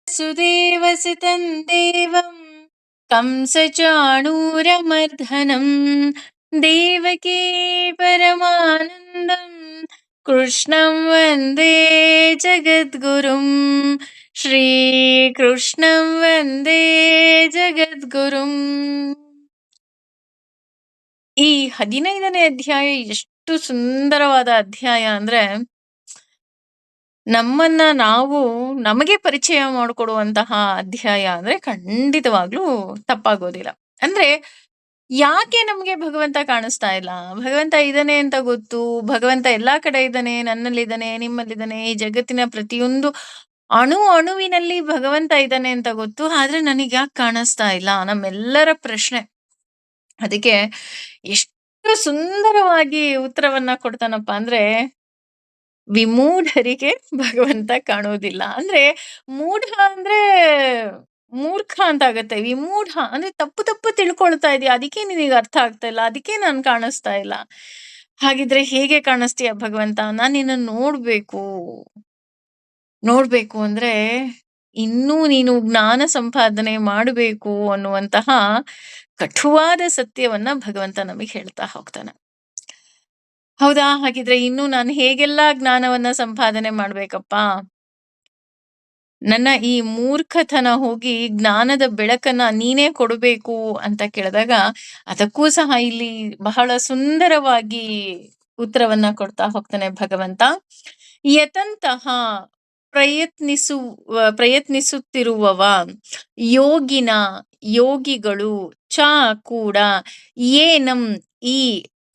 ಸುದೇವಸುತಂ ದೇವಂ ಕಂಸಚಾಣೂರಮರ್ಧನಂ ದೇವಕೀ ಪರಮಾನಂದಂ ಕೃಷ್ಣಂ ವಂದೇ ಜಗದ್ಗುರುಂ ಶ್ರೀಕೃಷ್ಣಂ ವಂದೇ ಜಗದ್ಗುರುಂ. ಈ 15ನೇ ಅಧ್ಯಾಯ ಎಷ್ಟು ಸುಂದರವಾದ ಅಧ್ಯಾಯ ಅಂದ್ರೆ, ನಮ್ಮನ್ನ ನಾವು ನಮಗೆ ಪರಿಚಯ ಮಾಡಿಕೊಡುವಂತಹ ಅಧ್ಯಾಯ ಅಂದ್ರೆ ಖಂಡಿತವಾಗ್ಲೂ ತಪ್ಪಾಗೋದಿಲ್ಲ. ಅಂದ್ರೆ ಯಾಕೆ ನಮ್ಗೆ ಭಗವಂತ ಕಾಣಿಸ್ತಾ ಇಲ್ಲ? ಭಗವಂತ ಇದ್ದಾನೆ ಅಂತ ಗೊತ್ತು. ಭಗವಂತ ಎಲ್ಲಾ ಕಡೆ ಇದ್ದಾನೆ, ನನ್ನಲ್ಲಿದ್ದಾನೆ, ನಿಮ್ಮಲ್ಲಿದ್ದಾನೆ, ಈ ಜಗತ್ತಿನ ಪ್ರತಿಯೊಂದು ಅಣುವಿನಲ್ಲಿ ಭಗವಂತ ಇದ್ದಾನೆ ಅಂತ ಗೊತ್ತು. ಆದ್ರೆ ನನಗ್ ಯಾಕೆ ಕಾಣಿಸ್ತಾ ಇಲ್ಲ? ನಮ್ಮೆಲ್ಲರ ಪ್ರಶ್ನೆ. ಅದಕ್ಕೆ ಎಷ್ಟು ಸುಂದರವಾಗಿ ಉತ್ತರವನ್ನ ಕೊಡ್ತಾನಪ್ಪ ಅಂದ್ರೆ, ವಿಮೂಢರಿಗೆ ಭಗವಂತ ಕಾಣುವುದಿಲ್ಲ. ಅಂದ್ರೆ ಮೂಢ ಅಂದ್ರೆ ಮೂರ್ಖ ಅಂತ ಆಗತ್ತೆ. ವಿಮೂಢ ಅಂದ್ರೆ ತಪ್ಪು ತಿಳ್ಕೊಳ್ತಾ ಇದೀಯ, ಅದಕ್ಕೆ ನಿನಗೆ ಅರ್ಥ ಆಗ್ತಾ ಇಲ್ಲ, ಅದಕ್ಕೆ ನಾನು ಕಾಣಿಸ್ತಾ ಇಲ್ಲ. ಹಾಗಿದ್ರೆ ಹೇಗೆ ಕಾಣಿಸ್ತೀಯ ಭಗವಂತ? ನಾನು ನಿನ್ನ ನೋಡ್ಬೇಕು ಅಂದ್ರೆ ಇನ್ನೂ ನೀನು ಜ್ಞಾನ ಸಂಪಾದನೆ ಮಾಡಬೇಕು ಅನ್ನುವಂತಹ ಕಠುವಾದ ಸತ್ಯವನ್ನ ಭಗವಂತ ನಮಗೆ ಹೇಳ್ತಾ ಹೋಗ್ತಾನೆ. ಹೌದಾ? ಹಾಗಿದ್ರೆ ಇನ್ನು ನಾನು ಹೇಗೆಲ್ಲಾ ಜ್ಞಾನವನ್ನ ಸಂಪಾದನೆ ಮಾಡ್ಬೇಕಪ್ಪ? ನನ್ನ ಈ ಮೂರ್ಖತನ ಹೋಗಿ ಜ್ಞಾನದ ಬೆಳಕನ್ನ ನೀನೇ ಕೊಡಬೇಕು ಅಂತ ಕೇಳಿದಾಗ, ಅದಕ್ಕೂ ಸಹ ಇಲ್ಲಿ ಬಹಳ ಸುಂದರವಾಗಿ ಉತ್ತರವನ್ನ ಕೊಡ್ತಾ ಹೋಗ್ತಾನೆ ಭಗವಂತ. ಯತಂತಹ ಪ್ರಯತ್ನಿಸುತ್ತಿರುವವ ಯೋಗಿಗಳು ಕೂಡ ಏನಂ ಈ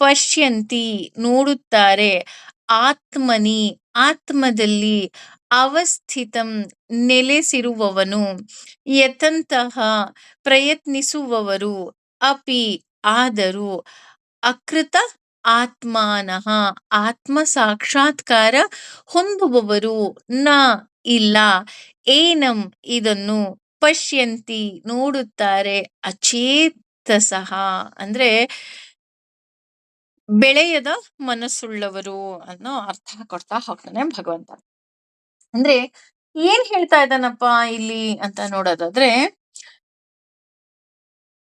ಪಶ್ಯಂತಿ ನೋಡುತ್ತಾರೆ, ಆತ್ಮದಲ್ಲಿ ಅವಸ್ಥಿತಂ ನೆಲೆಸಿರುವವನು, ಯತಂತಹ ಪ್ರಯತ್ನಿಸುವವರು, ಅಪಿ ಆದರೂ, ಅಕೃತ ಆತ್ಮಾನಃ ಆತ್ಮ ಸಾಕ್ಷಾತ್ಕಾರ ಹೊಂದುವವರು ಇಲ್ಲ, ಏನಂ ಇದನ್ನು, ಪಶ್ಯಂತಿ ನೋಡುತ್ತಾರೆ, ಅಚೇತಸಃ ಅಂದ್ರೆ ಬೆಳೆಯದ ಮನಸ್ಸುಳ್ಳವರು ಅನ್ನೋ ಅರ್ಥ ಕೊಡ್ತಾ ಹೋಗ್ತಾನೆ ಭಗವಂತ. ಅಂದ್ರೆ ಏನ್ ಹೇಳ್ತಾ ಇದ್ದಾನಪ್ಪ ಇಲ್ಲಿ ಅಂತ ನೋಡೋದಾದ್ರೆ,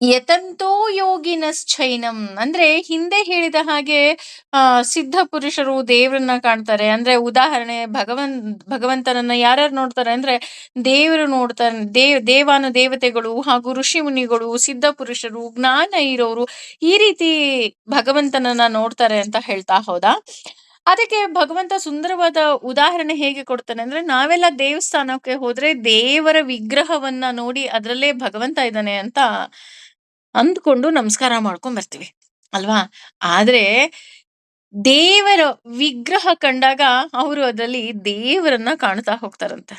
ಯತಂತೋ ಯೋಗಿನಶ್ಚೈನಂ ಅಂದ್ರೆ ಹಿಂದೆ ಹೇಳಿದ ಹಾಗೆ ಸಿದ್ಧ ಪುರುಷರು ದೇವರನ್ನ ಕಾಣ್ತಾರೆ. ಅಂದ್ರೆ ಉದಾಹರಣೆ, ಭಗವಂತನನ್ನ ಯಾರ್ಯಾರು ನೋಡ್ತಾರೆ ಅಂದ್ರೆ, ದೇವರು ನೋಡ್ತಾರೆ, ದೇವಾನು ದೇವತೆಗಳು ಹಾಗೂ ಋಷಿ ಮುನಿಗಳು, ಸಿದ್ಧ ಪುರುಷರು, ಜ್ಞಾನ ಇರೋರು ಈ ರೀತಿ ಭಗವಂತನನ್ನ ನೋಡ್ತಾರೆ ಅಂತ ಹೇಳ್ತಾ ಹೋದ. ಅದಕ್ಕೆ ಭಗವಂತ ಸುಂದರವಾದ ಉದಾಹರಣೆ ಹೇಗೆ ಕೊಡ್ತಾನೆ ಅಂದ್ರೆ, ನಾವೆಲ್ಲ ದೇವಸ್ಥಾನಕ್ಕೆ ಹೋದ್ರೆ ದೇವರ ವಿಗ್ರಹವನ್ನ ನೋಡಿ ಅದರಲ್ಲೇ ಭಗವಂತ ಇದ್ದಾನೆ ಅಂತ ಅಂದ್ಕೊಂಡು ನಮಸ್ಕಾರ ಮಾಡ್ಕೊಂಡ್ ಬರ್ತೀವಿ ಅಲ್ವಾ? ಆದ್ರೆ ದೇವರ ವಿಗ್ರಹ ಕಂಡಾಗ ಅವರು ಅದರಲ್ಲಿ ದೇವರನ್ನ ಕಾಣ್ತಾ ಹೋಗ್ತಾರಂತೆ.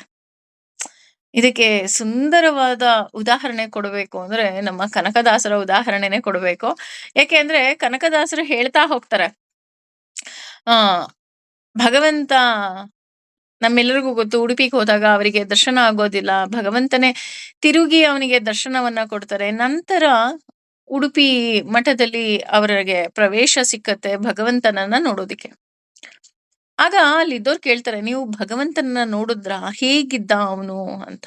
ಇದಕ್ಕೆ ಸುಂದರವಾದ ಉದಾಹರಣೆ ಕೊಡಬೇಕು ಅಂದ್ರೆ ನಮ್ಮ ಕನಕದಾಸರ ಉದಾಹರಣೆನೆ ಕೊಡಬೇಕು. ಯಾಕೆ ಅಂದ್ರೆ ಕನಕದಾಸರು ಹೇಳ್ತಾ ಹೋಗ್ತಾರೆ, ಭಗವಂತ ನಮ್ಮೆಲ್ಲರಿಗೂ ಗೊತ್ತು, ಉಡುಪಿಗೆ ಹೋದಾಗ ಅವರಿಗೆ ದರ್ಶನ ಆಗೋದಿಲ್ಲ, ಭಗವಂತನೇ ತಿರುಗಿ ಅವನಿಗೆ ದರ್ಶನವನ್ನ ಕೊಡ್ತಾರೆ. ನಂತರ ಉಡುಪಿ ಮಠದಲ್ಲಿ ಅವರಿಗೆ ಪ್ರವೇಶ ಸಿಕ್ಕತ್ತೆ ಭಗವಂತನನ್ನ ನೋಡೋದಿಕ್ಕೆ. ಆಗ ಅಲ್ಲಿದ್ದವ್ರು ಕೇಳ್ತಾರೆ, ನೀವು ಭಗವಂತನನ್ನ ನೋಡಿದ್ರ, ಹೇಗಿದ್ದ ಅವನು ಅಂತ.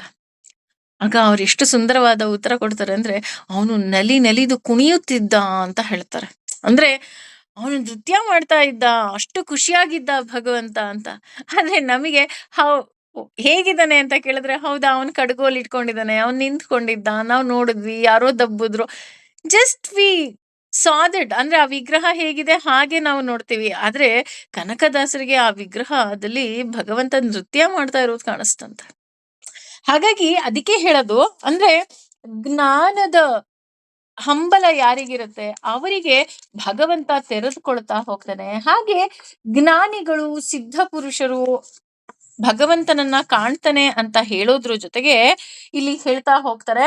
ಆಗ ಅವ್ರು ಎಷ್ಟು ಸುಂದರವಾದ ಉತ್ತರ ಕೊಡ್ತಾರೆ ಅಂದ್ರೆ, ಅವನು ನಲಿದು ಕುಣಿಯುತ್ತಿದ್ದ ಅಂತ ಹೇಳ್ತಾರೆ. ಅಂದ್ರೆ ಅವನು ನೃತ್ಯ ಮಾಡ್ತಾ ಇದ್ದ, ಅಷ್ಟು ಖುಷಿಯಾಗಿದ್ದ ಭಗವಂತ ಅಂತ. ಆದ್ರೆ ನಮಗೆ ಹೇಗಿದ್ದಾನೆ ಅಂತ ಕೇಳಿದ್ರೆ, ಹೌದಾ ಅವನ್ ಕಡ್ಗೋಲ್ ಇಟ್ಕೊಂಡಿದ್ದಾನೆ, ಅವನ್ ನಿಂತ್ಕೊಂಡಿದ್ದ, ನಾವ್ ನೋಡಿದ್ವಿ, ಯಾರೋ ದಬ್ಬಿದ್ರು, ಜಸ್ಟ್ ವಿ ಸಾ ದಟ್. ಅಂದ್ರೆ ಆ ವಿಗ್ರಹ ಹೇಗಿದೆ ಹಾಗೆ ನಾವು ನೋಡ್ತೀವಿ. ಆದ್ರೆ ಕನಕದಾಸರಿಗೆ ಆ ವಿಗ್ರಹದಲ್ಲಿ ಭಗವಂತ ನೃತ್ಯ ಮಾಡ್ತಾ ಇರೋದು ಕಾಣಿಸ್ತಂತ. ಹಾಗಾಗಿ ಅದಕ್ಕೆ ಹೇಳೋದು ಅಂದ್ರೆ, ಜ್ಞಾನದ ಹಂಬಲ ಯಾರಿಗಿರುತ್ತೆ ಅವರಿಗೆ ಭಗವಂತ ತೆರೆದುಕೊಳ್ತಾ ಹೋಗ್ತಾನೆ. ಹಾಗೆ ಜ್ಞಾನಿಗಳು, ಸಿದ್ಧ ಪುರುಷರು ಭಗವಂತನನ್ನ ಕಾಣ್ತಾನೆ ಅಂತ ಹೇಳೋದ್ರ ಜೊತೆಗೆ ಇಲ್ಲಿ ಹೇಳ್ತಾ ಹೋಗ್ತಾರೆ,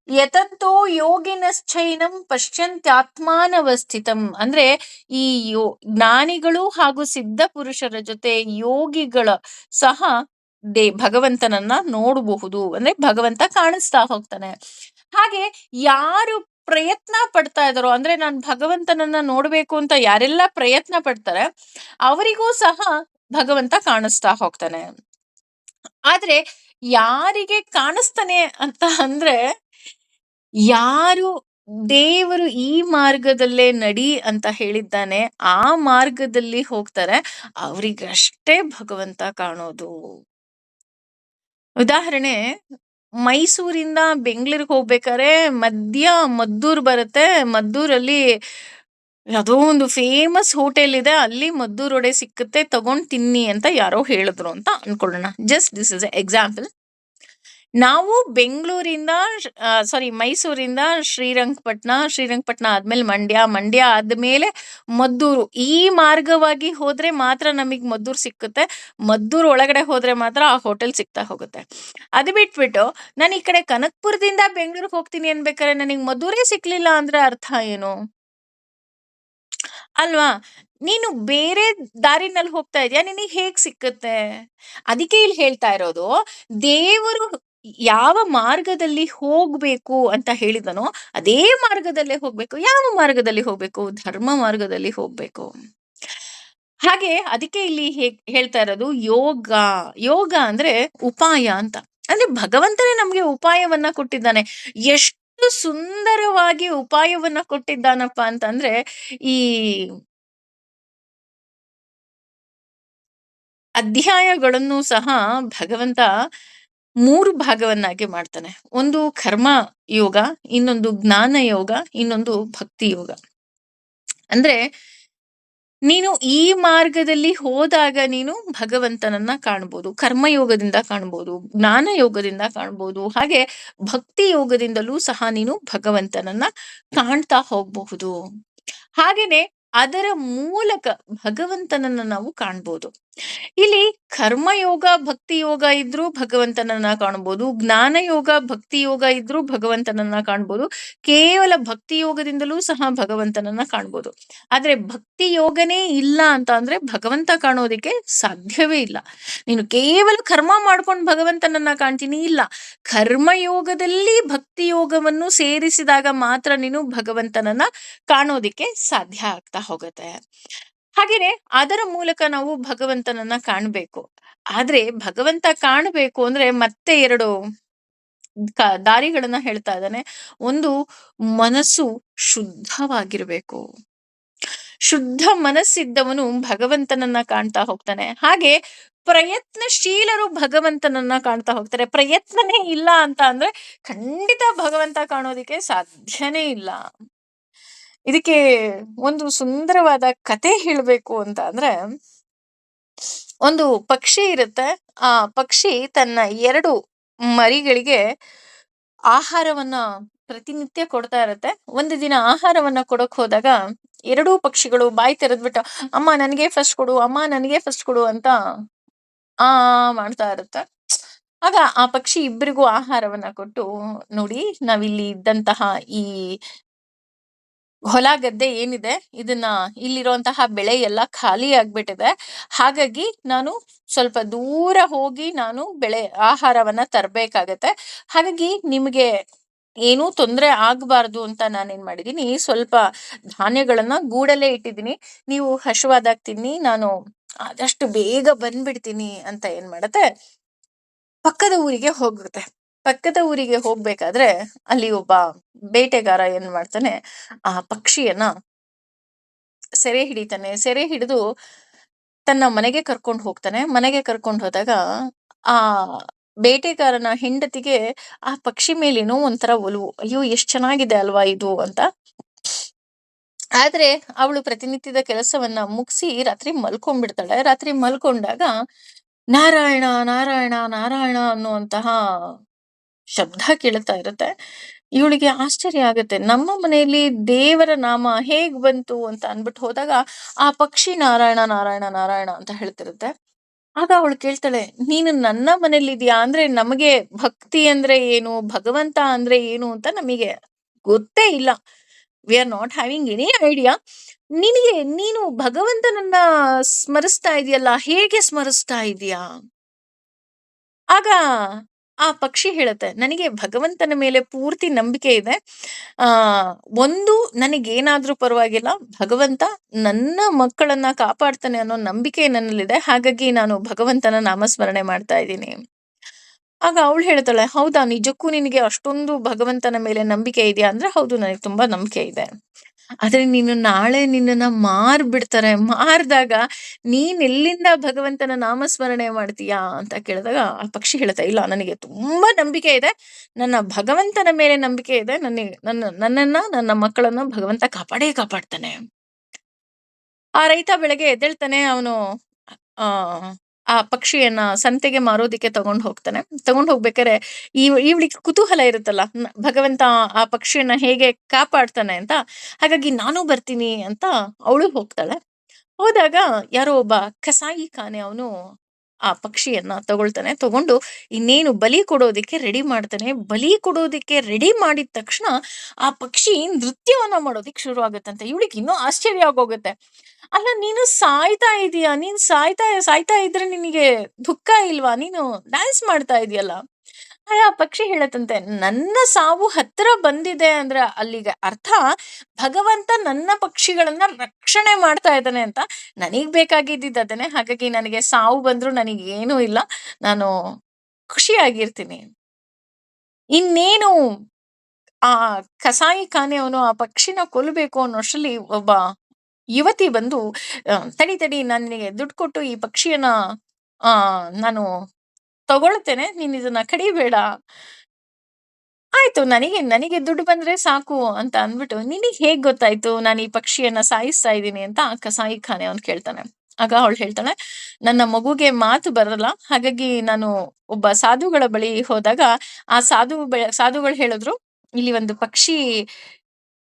ಯತಂತೋ ಯೋಗಿನಶ್ಚೈನಂ ಪಶ್ಯಂತ್ಯಾತ್ಮಾನವಸ್ಥಿತಂ ಅಂದ್ರೆ ಈ ಜ್ಞಾನಿಗಳು ಹಾಗೂ ಸಿದ್ಧ ಪುರುಷರ ಜೊತೆ ಯೋಗಿಗಳ ಸಹ ಭಗವಂತನನ್ನ ನೋಡಬಹುದು. ಅಂದ್ರೆ ಭಗವಂತ ಕಾಣಿಸ್ತಾ ಹೋಗ್ತಾನೆ. ಹಾಗೆ ಯಾರು ಪ್ರಯತ್ನ ಪಡ್ತಾ ಇದಾರೋ, ಅಂದ್ರೆ ನಾನು ಭಗವಂತನನ್ನ ನೋಡ್ಬೇಕು ಅಂತ ಯಾರೆಲ್ಲ ಪ್ರಯತ್ನ ಪಡ್ತಾರೆ ಅವರಿಗೂ ಸಹ ಭಗವಂತ ಕಾಣಿಸ್ತಾ ಹೋಗ್ತಾನೆ. ಆದ್ರೆ ಯಾರಿಗೆ ಕಾಣಿಸ್ತಾನೆ ಅಂತ ಅಂದ್ರೆ, ಯಾರು ದೇವರು ಈ ಮಾರ್ಗದಲ್ಲೇ ನಡಿ ಅಂತ ಹೇಳಿದ್ದಾನೆ, ಆ ಮಾರ್ಗದಲ್ಲಿ ಹೋಗ್ತಾರೆ, ಅವರಿಗಷ್ಟೇ ಭಗವಂತ ಕಾಣೋದು. ಉದಾಹರಣೆ, ಮೈಸೂರಿಂದ ಬೆಂಗಳೂರಿಗೆ ಹೋಗ್ಬೇಕಾದ್ರೆ ಮಧ್ಯ ಮದ್ದೂರ್ ಬರುತ್ತೆ. ಮದ್ದೂರಲ್ಲಿ ಯಾವುದೋ ಒಂದು ಫೇಮಸ್ ಹೋಟೆಲ್ ಇದೆ. ಅಲ್ಲಿ ಮದ್ದೂರ್ ವಡೆ ಸಿಕ್ಕುತ್ತೆ, ತಗೊಂಡ್ ತಿನ್ನಿ ಅಂತ ಯಾರೋ ಹೇಳಿದ್ರು ಅಂತ ಅನ್ಕೊಳ್ಳೋಣ. Just this is a example. ನಾವು ಬೆಂಗಳೂರಿಂದ ಸಾರಿ ಮೈಸೂರಿಂದ ಶ್ರೀರಂಗಪಟ್ಟಣ, ಶ್ರೀರಂಗಪಟ್ಟಣ ಆದ್ಮೇಲೆ ಮಂಡ್ಯ, ಮಂಡ್ಯ ಆದ್ಮೇಲೆ ಮದ್ದೂರು, ಈ ಮಾರ್ಗವಾಗಿ ಹೋದ್ರೆ ಮಾತ್ರ ನಮಗ್ ಮದ್ದೂರು ಸಿಕ್ಕುತ್ತೆ. ಮದ್ದೂರು ಒಳಗಡೆ ಹೋದ್ರೆ ಮಾತ್ರ ಆ ಹೋಟೆಲ್ ಸಿಗ್ತಾ ಹೋಗುತ್ತೆ. ಅದು ಬಿಟ್ಬಿಟ್ಟು ನಾನು ಈ ಕಡೆ ಕನಕಪುರದಿಂದ ಬೆಂಗಳೂರಿಗೆ ಹೋಗ್ತೀನಿ ಅನ್ಬೇಕಾದ್ರೆ ನನಗೆ ಮದ್ದೂರೇ ಸಿಕ್ಲಿಲ್ಲ ಅಂದ್ರೆ ಅರ್ಥ ಏನು ಅಲ್ವಾ? ನೀನು ಬೇರೆ ದಾರಿನಲ್ಲಿ ಹೋಗ್ತಾ ಇದೀಯ, ನಿನಗೆ ಹೇಗ್ ಸಿಕ್ಕುತ್ತೆ? ಅದಕ್ಕೆ ಇಲ್ಲಿ ಹೇಳ್ತಾ ಇರೋದು, ದೇವರು ಯಾವ ಮಾರ್ಗದಲ್ಲಿ ಹೋಗ್ಬೇಕು ಅಂತ ಹೇಳಿದನೋ ಅದೇ ಮಾರ್ಗದಲ್ಲೇ ಹೋಗ್ಬೇಕು. ಯಾವ ಮಾರ್ಗದಲ್ಲಿ ಹೋಗ್ಬೇಕು? ಧರ್ಮ ಮಾರ್ಗದಲ್ಲಿ ಹೋಗ್ಬೇಕು. ಹಾಗೆ ಅದಕ್ಕೆ ಇಲ್ಲಿ ಹೇಳ್ತಾ ಇರೋದು ಯೋಗ. ಯೋಗ ಅಂದ್ರೆ ಉಪಾಯ ಅಂತ. ಅಂದ್ರೆ ಭಗವಂತನೇ ನಮ್ಗೆ ಉಪಾಯವನ್ನ ಕೊಟ್ಟಿದ್ದಾನೆ. ಎಷ್ಟು ಸುಂದರವಾಗಿ ಉಪಾಯವನ್ನ ಕೊಟ್ಟಿದ್ದಾನಪ್ಪ ಅಂತಂದ್ರೆ, ಈ ಅಧ್ಯಾಯಗಳನ್ನು ಸಹ ಭಗವಂತ 3 ಭಾಗವನ್ನಾಗಿ ಮಾಡ್ತಾನೆ. ಒಂದು ಕರ್ಮ ಯೋಗ, ಇನ್ನೊಂದು ಜ್ಞಾನ ಯೋಗ, ಇನ್ನೊಂದು ಭಕ್ತಿ ಯೋಗ. ಅಂದ್ರೆ ನೀನು ಈ ಮಾರ್ಗದಲ್ಲಿ ಹೋದಾಗ ನೀನು ಭಗವಂತನನ್ನ ಕಾಣ್ಬೋದು. ಕರ್ಮಯೋಗದಿಂದ ಕಾಣ್ಬೋದು, ಜ್ಞಾನ ಯೋಗದಿಂದ ಕಾಣ್ಬೋದು, ಹಾಗೆ ಭಕ್ತಿ ಯೋಗದಿಂದಲೂ ಸಹ ನೀನು ಭಗವಂತನನ್ನ ಕಾಣ್ತಾ ಹೋಗಬಹುದು. ಹಾಗೇನೆ ಅದರ ಮೂಲಕ ಭಗವಂತನನ್ನ ನಾವು ಕಾಣ್ಬೋದು. ಇಲ್ಲಿ ಕರ್ಮಯೋಗ ಭಕ್ತಿ ಯೋಗ ಇದ್ರೂ ಭಗವಂತನನ್ನ ಕಾಣ್ಬೋದು, ಜ್ಞಾನ ಯೋಗ ಭಕ್ತಿ ಯೋಗ ಇದ್ರೂ ಭಗವಂತನನ್ನ ಕಾಣ್ಬೋದು, ಕೇವಲ ಭಕ್ತಿ ಯೋಗದಿಂದಲೂ ಸಹ ಭಗವಂತನನ್ನ ಕಾಣ್ಬೋದು. ಆದ್ರೆ ಭಕ್ತಿ ಯೋಗನೇ ಇಲ್ಲ ಅಂತ ಅಂದ್ರೆ ಭಗವಂತ ಕಾಣೋದಿಕ್ಕೆ ಸಾಧ್ಯವೇ ಇಲ್ಲ. ನೀನು ಕೇವಲ ಕರ್ಮ ಮಾಡ್ಕೊಂಡು ಭಗವಂತನನ್ನ ಕಾಣ್ತೀನಿ ಇಲ್ಲ, ಕರ್ಮಯೋಗದಲ್ಲಿ ಭಕ್ತಿ ಯೋಗವನ್ನು ಸೇರಿಸಿದಾಗ ಮಾತ್ರ ನೀನು ಭಗವಂತನನ್ನ ಕಾಣೋದಿಕ್ಕೆ ಸಾಧ್ಯ ಆಗ್ತಾ ಹೋಗುತ್ತೆ. ಹಾಗೇನೆ ಅದರ ಮೂಲಕ ನಾವು ಭಗವಂತನನ್ನ ಕಾಣ್ಬೇಕು. ಆದ್ರೆ ಭಗವಂತ ಕಾಣ್ಬೇಕು ಅಂದ್ರೆ ಮತ್ತೆ 2 ದಾರಿಗಳನ್ನ ಹೇಳ್ತಾ ಇದ್ದಾನೆ. ಒಂದು, ಮನಸ್ಸು ಶುದ್ಧವಾಗಿರ್ಬೇಕು. ಶುದ್ಧ ಮನಸ್ಸಿದ್ದವನು ಭಗವಂತನನ್ನ ಕಾಣ್ತಾ ಹೋಗ್ತಾನೆ. ಹಾಗೆ ಪ್ರಯತ್ನಶೀಲರು ಭಗವಂತನನ್ನ ಕಾಣ್ತಾ ಹೋಗ್ತಾರೆ. ಪ್ರಯತ್ನನೇ ಇಲ್ಲ ಅಂತ ಅಂದ್ರೆ ಖಂಡಿತ ಭಗವಂತ ಕಾಣೋದಿಕ್ಕೆ ಸಾಧ್ಯನೇ ಇಲ್ಲ. ಇದಕ್ಕೆ ಒಂದು ಸುಂದರವಾದ ಕತೆ ಹೇಳ್ಬೇಕು ಅಂತ ಅಂದ್ರೆ, ಒಂದು ಪಕ್ಷಿ ಇರುತ್ತೆ. ಆ ಪಕ್ಷಿ ತನ್ನ 2 ಮರಿಗಳಿಗೆ ಆಹಾರವನ್ನ ಪ್ರತಿನಿತ್ಯ ಕೊಡ್ತಾ ಇರುತ್ತೆ. ಒಂದು ದಿನ ಆಹಾರವನ್ನ ಕೊಡಕ್ ಹೋದಾಗ 2 ಪಕ್ಷಿಗಳು ಬಾಯಿ ತೆರೆದ್ಬಿಟ್ಟು ಅಮ್ಮ ನನಗೆ ಫಸ್ಟ್ ಕೊಡು, ಅಮ್ಮ ನನಗೆ ಫಸ್ಟ್ ಕೊಡು ಅಂತ ಆ ಮಾಡ್ತಾ ಇರುತ್ತೆ. ಆಗ ಆ ಪಕ್ಷಿ ಇಬ್ಬರಿಗೂ ಆಹಾರವನ್ನ ಕೊಟ್ಟು, ನೋಡಿ ನಾವಿಲ್ಲಿ ಇದ್ದಂತಹ ಈ ಹೊಲ ಗದ್ದೆ ಏನಿದೆ, ಇದನ್ನ ಇಲ್ಲಿರುವಂತಹ ಬೆಳೆ ಎಲ್ಲ ಖಾಲಿ ಆಗ್ಬಿಟ್ಟಿದೆ. ಹಾಗಾಗಿ ನಾನು ಸ್ವಲ್ಪ ದೂರ ಹೋಗಿ ನಾನು ಆಹಾರವನ್ನ ತರಬೇಕಾಗತ್ತೆ. ಹಾಗಾಗಿ ನಿಮ್ಗೆ ಏನೂ ತೊಂದರೆ ಆಗ್ಬಾರ್ದು ಅಂತ ನಾನೇನ್ ಮಾಡಿದೀನಿ, ಸ್ವಲ್ಪ ಧಾನ್ಯಗಳನ್ನ ಗೂಡಲ್ಲೇ ಇಟ್ಟಿದ್ದೀನಿ. ನೀವು ಹಶುವಾದಾಗ ತಿನ್ನಿ, ನಾನು ಆದಷ್ಟು ಬೇಗ ಬಂದ್ಬಿಡ್ತೀನಿ ಅಂತ ಏನ್ ಮಾಡತ್ತೆ, ಪಕ್ಕದ ಊರಿಗೆ ಹೋಗುತ್ತೆ. ಪಕ್ಕದ ಊರಿಗೆ ಹೋಗ್ಬೇಕಾದ್ರೆ ಅಲ್ಲಿ ಒಬ್ಬ ಬೇಟೆಗಾರ ಏನ್ ಮಾಡ್ತಾನೆ, ಆ ಪಕ್ಷಿಯನ್ನ ಸೆರೆ ಹಿಡಿತಾನೆ. ಸೆರೆ ಹಿಡಿದು ತನ್ನ ಮನೆಗೆ ಕರ್ಕೊಂಡು ಹೋಗ್ತಾನೆ. ಮನೆಗೆ ಕರ್ಕೊಂಡು ಹೋದಾಗ ಆ ಬೇಟೆಗಾರನ ಹೆಂಡತಿಗೆ ಆ ಪಕ್ಷಿ ಮೇಲೇನೋ ಒಂಥರ ಒಲವು. ಅಯ್ಯೋ ಎಷ್ಟ್ ಚೆನ್ನಾಗಿದೆ ಅಲ್ವಾ ಇದು ಅಂತ. ಆದ್ರೆ ಅವಳು ಪ್ರತಿನಿತ್ಯದ ಕೆಲಸವನ್ನ ಮುಗಿಸಿ ರಾತ್ರಿ ಮಲ್ಕೊಂಡ್ಬಿಡ್ತಾಳೆ. ರಾತ್ರಿ ಮಲ್ಕೊಂಡಾಗ ನಾರಾಯಣ ನಾರಾಯಣ ನಾರಾಯಣ ಅನ್ನುವಂತಹ ಶಬ್ದ ಕೇಳ್ತಾ ಇರುತ್ತೆ. ಇವಳಿಗೆ ಆಶ್ಚರ್ಯ ಆಗುತ್ತೆ. ನಮ್ಮ ಮನೆಯಲ್ಲಿ ದೇವರ ನಾಮ ಹೇಗ್ ಬಂತು ಅಂತ ಅನ್ಬಿಟ್ಟು ಹೋದಾಗ ಆ ಪಕ್ಷಿ ನಾರಾಯಣ ನಾರಾಯಣ ನಾರಾಯಣ ಅಂತ ಹೇಳ್ತಿರುತ್ತೆ. ಆಗ ಅವಳು ಕೇಳ್ತಾಳೆ, ನೀನು ನನ್ನ ಮನೇಲಿದ್ಯಾ ಅಂದ್ರೆ ನಮಗೆ ಭಕ್ತಿ ಅಂದ್ರೆ ಏನು, ಭಗವಂತ ಅಂದ್ರೆ ಏನು ಅಂತ ನಮಗೆ ಗೊತ್ತೇ ಇಲ್ಲ. We are not having any idea. ನೀನು ಭಗವಂತನನ್ನ ಸ್ಮರಿಸ್ತಾ ಇದೆಯಲ್ಲ, ಹೇಗೆ ಸ್ಮರಿಸ್ತಾ ಇದೀಯಾ? ಆಗ ಆ ಪಕ್ಷಿ ಹೇಳುತ್ತೆ, ನನಗೆ ಭಗವಂತನ ಮೇಲೆ ಪೂರ್ತಿ ನಂಬಿಕೆ ಇದೆ. ಆ ಒಂದು, ನನಗೇನಾದ್ರೂ ಪರವಾಗಿಲ್ಲ, ಭಗವಂತ ನನ್ನ ಮಕ್ಕಳನ್ನ ಕಾಪಾಡ್ತಾನೆ ಅನ್ನೋ ನಂಬಿಕೆ ನನ್ನಲ್ಲಿದೆ. ಹಾಗಾಗಿ ನಾನು ಭಗವಂತನ ನಾಮಸ್ಮರಣೆ ಮಾಡ್ತಾ ಇದ್ದೀನಿ. ಆಗ ಅವಳು ಹೇಳ್ತಾಳೆ, "ಹೌದಾ ನಿಜಕ್ಕೂ ನಿನಗೆ ಅಷ್ಟೊಂದು ಭಗವಂತನ ಮೇಲೆ ನಂಬಿಕೆ ಇದೆಯಾ?" ಅಂದ್ರೆ, "ಹೌದು ನನಗೆ ತುಂಬಾ ನಂಬಿಕೆ ಇದೆ." ಆದ್ರೆ ನೀನು ನಾಳೆ ನಿನ್ನನ್ನ ಮಾರ್ಬಿಡ್ತಾರೆ. ಮಾರ್ದಾಗ ನೀನ್ ಎಲ್ಲಿಂದ ಭಗವಂತನ ನಾಮಸ್ಮರಣೆ ಮಾಡ್ತೀಯಾ ಅಂತ ಕೇಳಿದಾಗ ಆ ಪಕ್ಷಿ ಹೇಳುತ್ತೆ, "ಇಲ್ಲ ನನಗೆ ತುಂಬಾ ನಂಬಿಕೆ ಇದೆ. ನನ್ನ ಭಗವಂತನ ಮೇಲೆ ನಂಬಿಕೆ ಇದೆ. ನನ್ನನ್ನ ನನ್ನ ಮಕ್ಕಳನ್ನ ಭಗವಂತ ಕಾಪಾಡೇ ಕಾಪಾಡ್ತಾನೆ." ಆ ರೈತ ಬೆಳಗ್ಗೆ ಎದ್ದೇಳ್ತಾನೆ. ಅವನು ಆ ಆ ಪಕ್ಷಿಯನ್ನ ಸಂತೆಗೆ ಮಾರೋದಿಕ್ಕೆ ತಗೊಂಡ್ ಹೋಗ್ತಾನೆ. ತಗೊಂಡ್ ಹೋಗ್ಬೇಕಾರೆ ಇವಳಿಗೆ ಕುತೂಹಲ ಇರುತ್ತಲ್ಲ, ಭಗವಂತ ಆ ಪಕ್ಷಿಯನ್ನ ಹೇಗೆ ಕಾಪಾಡ್ತಾನೆ ಅಂತ. ಹಾಗಾಗಿ ನಾನು ಬರ್ತೀನಿ ಅಂತ ಅವಳು ಹೋಗ್ತಾಳೆ. ಹೋದಾಗ ಯಾರೋ ಒಬ್ಬ ಕಸಾಯಿ ಖಾನೆ ಅವನು ಆ ಪಕ್ಷಿಯನ್ನ ತಗೊಳ್ತಾನೆ. ತಗೊಂಡು ಇನ್ನೇನು ಬಲಿ ಕೊಡೋದಿಕ್ಕೆ ರೆಡಿ ಮಾಡ್ತಾನೆ. ಬಲಿ ಕೊಡೋದಿಕ್ಕೆ ರೆಡಿ ಮಾಡಿದ ತಕ್ಷಣ ಆ ಪಕ್ಷಿ ನೃತ್ಯವನ್ನ ಮಾಡೋದಿಕ್ ಶುರು ಆಗುತ್ತಂತೆ. ಇವಳಿಗೆ ಇನ್ನೂ ಆಶ್ಚರ್ಯ ಆಗೋಗುತ್ತೆ. ಅಲ್ಲ ನೀನು ಸಾಯ್ತಾ ಇದೀಯ. ನೀನ್ ಸಾಯ್ತಾ ಇದ್ರೆ ನಿನಗೆ ದುಃಖ ಇಲ್ವಾ? ನೀನು ಡ್ಯಾನ್ಸ್ ಮಾಡ್ತಾ ಇದೀಯಲ್ಲ. ಆ ಪಕ್ಷಿ ಹೇಳತ್ತಂತೆ, ನನ್ನ ಸಾವು ಹತ್ರ ಬಂದಿದೆ ಅಂದ್ರೆ ಅಲ್ಲಿಗೆ ಅರ್ಥ ಭಗವಂತ ನನ್ನ ಪಕ್ಷಿಗಳನ್ನ ರಕ್ಷಣೆ ಮಾಡ್ತಾ ಇದ್ದಾನೆ ಅಂತ. ನನಗ್ ಬೇಕಾಗಿದ್ದಿದ್ದು ಅದನ್ನೇ. ಹಾಗಾಗಿ ನನಗೆ ಸಾವು ಬಂದ್ರು ನನಗೇನೂ ಇಲ್ಲ. ನಾನು ಖುಷಿಯಾಗಿರ್ತೀನಿ. ಇನ್ನೇನು ಆ ಕಸಾಯಿ ಖಾನೆಯವನು ಆ ಪಕ್ಷಿನ ಕೊಲ್ಲಬೇಕು ಅನ್ನೋಷ್ಟರಲ್ಲಿ ಒಬ್ಬ ಯುವತಿ ಬಂದು ತಡಿ ತಡಿ ನಾನ್ ನಿನಗೆ ದುಡ್ಡು ಕೊಟ್ಟು ಈ ಪಕ್ಷಿಯನ್ನ ನಾನು ತಗೊಳ್ತೇನೆ. ನೀನ್ ಇದನ್ನ ಕಡಿಬೇಡ. ಆಯ್ತು ನನಗೆ ನನಗೆ ದುಡ್ಡು ಬಂದ್ರೆ ಸಾಕು ಅಂತ ಅಂದ್ಬಿಟ್ಟು, "ನಿನಗ್ ಹೇಗ್ ಗೊತ್ತಾಯ್ತು ನಾನು ಈ ಪಕ್ಷಿಯನ್ನ ಸಾಯಿಸ್ತಾ ಇದ್ದೀನಿ?" ಅಂತ ಕಸಾಯಿ ಖಾನೆ ಅವ್ನು ಕೇಳ್ತಾನೆ. ಆಗ ಅವಳು ಹೇಳ್ತಾಳೆ, "ನನ್ನ ಮಗುಗೆ ಮಾತು ಬರಲ್ಲ. ಹಾಗಾಗಿ ನಾನು ಒಬ್ಬ ಸಾಧುಗಳ ಬಳಿ ಹೋದಾಗ ಆ ಸಾಧುಗಳು ಹೇಳಿದ್ರು, 'ಇಲ್ಲಿ ಒಂದು ಪಕ್ಷಿ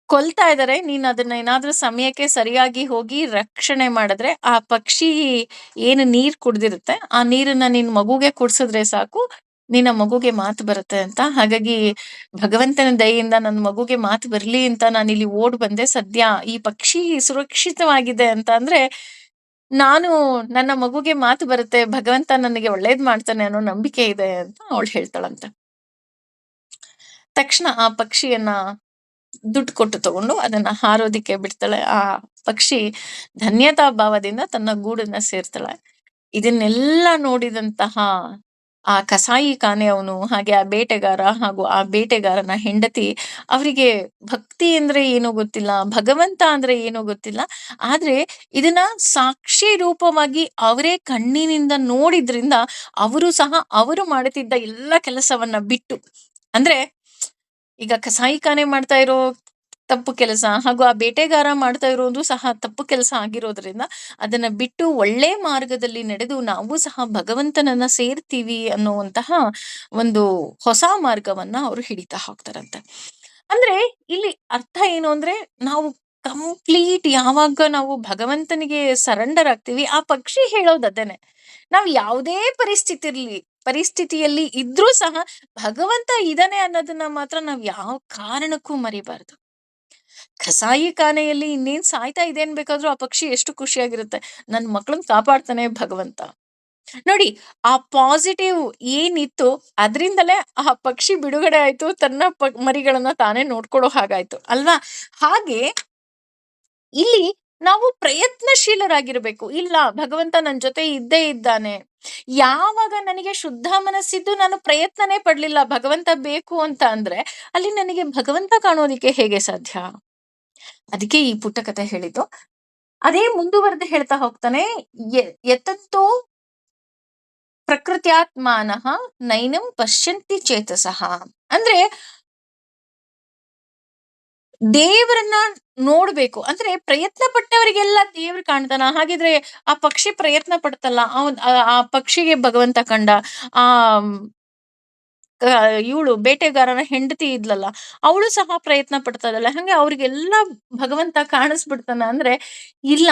ಕೊಲ್ತಾ ಇದಾರೆ. ನೀನ್ ಅದನ್ನ ಏನಾದ್ರೂ ಸಮಯಕ್ಕೆ ಸರಿಯಾಗಿ ಹೋಗಿ ರಕ್ಷಣೆ ಮಾಡಿದ್ರೆ, ಆ ಪಕ್ಷಿ ಏನು ನೀರ್ ಕುಡ್ದಿರುತ್ತೆ, ಆ ನೀರನ್ನ ನಿನ್ ಮಗುಗೆ ಕುಡ್ಸಿದ್ರೆ ಸಾಕು, ನಿನ್ನ ಮಗುಗೆ ಮಾತು ಬರುತ್ತೆ' ಅಂತ. ಹಾಗಾಗಿ ಭಗವಂತನ ದಯೆಯಿಂದ ನನ್ನ ಮಗುಗೆ ಮಾತು ಬರ್ಲಿ ಅಂತ ನಾನಿಲ್ಲಿ ಓಡ್ ಬಂದೆ. ಸದ್ಯ ಈ ಪಕ್ಷಿ ಸುರಕ್ಷಿತವಾಗಿದೆ ಅಂತ ಅಂದ್ರೆ, ನಾನು ನನ್ನ ಮಗುಗೆ ಮಾತು ಬರುತ್ತೆ, ಭಗವಂತ ನನಗೆ ಒಳ್ಳೇದ್ ಮಾಡ್ತಾನೆ ಅನ್ನೋ ನಂಬಿಕೆ ಇದೆ ಅಂತ ಅವಳು ಹೇಳ್ತಾಳಂತೆ. ತಕ್ಷಣ ಆ ಪಕ್ಷಿಯನ್ನ ದುಡ್ಡು ಕೊಟ್ಟು ತಗೊಂಡು ಅದನ್ನ ಹಾರೋದಿಕ್ಕೆ ಬಿಡ್ತಾಳೆ. ಆ ಪಕ್ಷಿ ಧನ್ಯತಾ ಭಾವದಿಂದ ತನ್ನ ಗೂಡನ್ನ ಸೇರ್ತಾಳೆ. ಇದನ್ನೆಲ್ಲ ನೋಡಿದಂತಹ ಆ ಕಸಾಯಿ ಖಾನೆ ಅವನು, ಹಾಗೆ ಆ ಬೇಟೆಗಾರ ಹಾಗೂ ಆ ಬೇಟೆಗಾರನ ಹೆಂಡತಿ, ಅವರಿಗೆ ಭಕ್ತಿ ಅಂದ್ರೆ ಏನೋ ಗೊತ್ತಿಲ್ಲ, ಭಗವಂತ ಅಂದ್ರೆ ಏನೋ ಗೊತ್ತಿಲ್ಲ. ಆದ್ರೆ ಇದನ್ನ ಸಾಕ್ಷಿ ರೂಪವಾಗಿ ಅವರೇ ಕಣ್ಣಿನಿಂದ ನೋಡಿದ್ರಿಂದ ಅವರು ಸಹ ಅವರು ಮಾಡುತ್ತಿದ್ದ ಎಲ್ಲ ಕೆಲಸವನ್ನ ಬಿಟ್ಟು, ಅಂದ್ರೆ ಈಗ ಕಸಾಯಿಖಾನೆ ಮಾಡ್ತಾ ಇರೋ ತಪ್ಪು ಕೆಲಸ ಹಾಗೂ ಆ ಬೇಟೆಗಾರ ಮಾಡ್ತಾ ಇರೋದು ಸಹ ತಪ್ಪು ಕೆಲಸ ಆಗಿರೋದ್ರಿಂದ ಅದನ್ನ ಬಿಟ್ಟು ಒಳ್ಳೆ ಮಾರ್ಗದಲ್ಲಿ ನಡೆದು ನಾವು ಸಹ ಭಗವಂತನನ್ನ ಸೇರ್ತೀವಿ ಅನ್ನುವಂತಹ ಒಂದು ಹೊಸ ಮಾರ್ಗವನ್ನ ಅವರು ಹಿಡಿತಾ ಹೋಗ್ತಾರಂತೆ. ಅಂದ್ರೆ ಇಲ್ಲಿ ಅರ್ಥ ಏನು ಅಂದ್ರೆ, ನಾವು ಕಂಪ್ಲೀಟ್ ಯಾವಾಗ ನಾವು ಭಗವಂತನಿಗೆ ಸರೆಂಡರ್ ಆಗ್ತೀವಿ, ಆ ಪಕ್ಷಿ ಹೇಳೋದು ಅದೇನೆ. ನಾವು ಯಾವುದೇ ಪರಿಸ್ಥಿತಿಯಲ್ಲಿ ಇದ್ರೂ ಸಹ ಭಗವಂತ ಇದಾನೆ ಅನ್ನೋದನ್ನ ಮಾತ್ರ ನಾವ್ ಯಾವ ಕಾರಣಕ್ಕೂ ಮರಿಬಾರ್ದು. ಕಸಾಯಿ ಖಾನೆಯಲ್ಲಿ ಇನ್ನೇನ್ ಸಾಯ್ತಾ ಇದೆ ಅನ್ಬೇಕಾದ್ರೂ ಆ ಪಕ್ಷಿ ಎಷ್ಟು ಖುಷಿಯಾಗಿರುತ್ತೆ. ನನ್ ಮಕ್ಳನ್ ಕಾಪಾಡ್ತಾನೆ ಭಗವಂತ. ನೋಡಿ, ಆ ಪಾಸಿಟಿವ್ ಏನಿತ್ತು ಅದ್ರಿಂದಲೇ ಆ ಪಕ್ಷಿ ಬಿಡುಗಡೆ ಆಯ್ತು. ತನ್ನ ಮರಿಗಳನ್ನ ತಾನೇ ನೋಡ್ಕೊಳ್ಳೋ ಹಾಗಾಯ್ತು ಅಲ್ವಾ? ಹಾಗೆ ಇಲ್ಲಿ ನಾವು ಪ್ರಯತ್ನಶೀಲರಾಗಿರ್ಬೇಕು. ಇಲ್ಲ ಭಗವಂತ ನನ್ ಜೊತೆ ಇದ್ದೇ ಇದ್ದಾನೆ. ಯಾವಾಗ ನನಗೆ ಶುದ್ಧ ಮನಸ್ಸಿದ್ದು ನಾನು ಪ್ರಯತ್ನನೇ ಪಡ್ಲಿಲ್ಲ ಭಗವಂತ ಬೇಕು ಅಂತ ಅಂದ್ರೆ, ಅಲ್ಲಿ ನನಗೆ ಭಗವಂತ ಕಾಣೋದಿಕ್ಕೆ ಹೇಗೆ ಸಾಧ್ಯ? ಅದಕ್ಕೆ ಈ ಪುಟ್ಟ ಕಥೆ ಹೇಳಿದ್ದು. ಅದೇ ಮುಂದುವರೆದು ಹೇಳ್ತಾ ಹೋಗ್ತಾನೆ. ಯತಂತೋ ಪ್ರಕೃತ್ಯಾತ್ಮಾನಃ ನೈನಂ ಪಶ್ಯಂತಿ ಚೇತಸಃ. ಅಂದ್ರೆ ದೇವರನ್ನ ನೋಡ್ಬೇಕು ಅಂದ್ರೆ ಪ್ರಯತ್ನ ಪಟ್ಟವರಿಗೆಲ್ಲ ದೇವ್ರು ಕಾಣ್ತಾನ? ಹಾಗಿದ್ರೆ ಆ ಪಕ್ಷಿ ಪ್ರಯತ್ನ ಪಡ್ತಲ್ಲ, ಆ ಪಕ್ಷಿಗೆ ಭಗವಂತ ಕಂಡ. ಆ ಇವಳು ಬೇಟೆಗಾರನ ಹೆಂಡತಿ ಇದ್ಲಲ್ಲ, ಅವಳು ಸಹ ಪ್ರಯತ್ನ ಪಡ್ತಾ ಇದ್ದಾಳೆ. ಹಂಗೆ ಅವ್ರಿಗೆಲ್ಲ ಭಗವಂತ ಕಾಣಿಸ್ಬಿಡ್ತಾನ ಅಂದ್ರೆ ಇಲ್ಲ.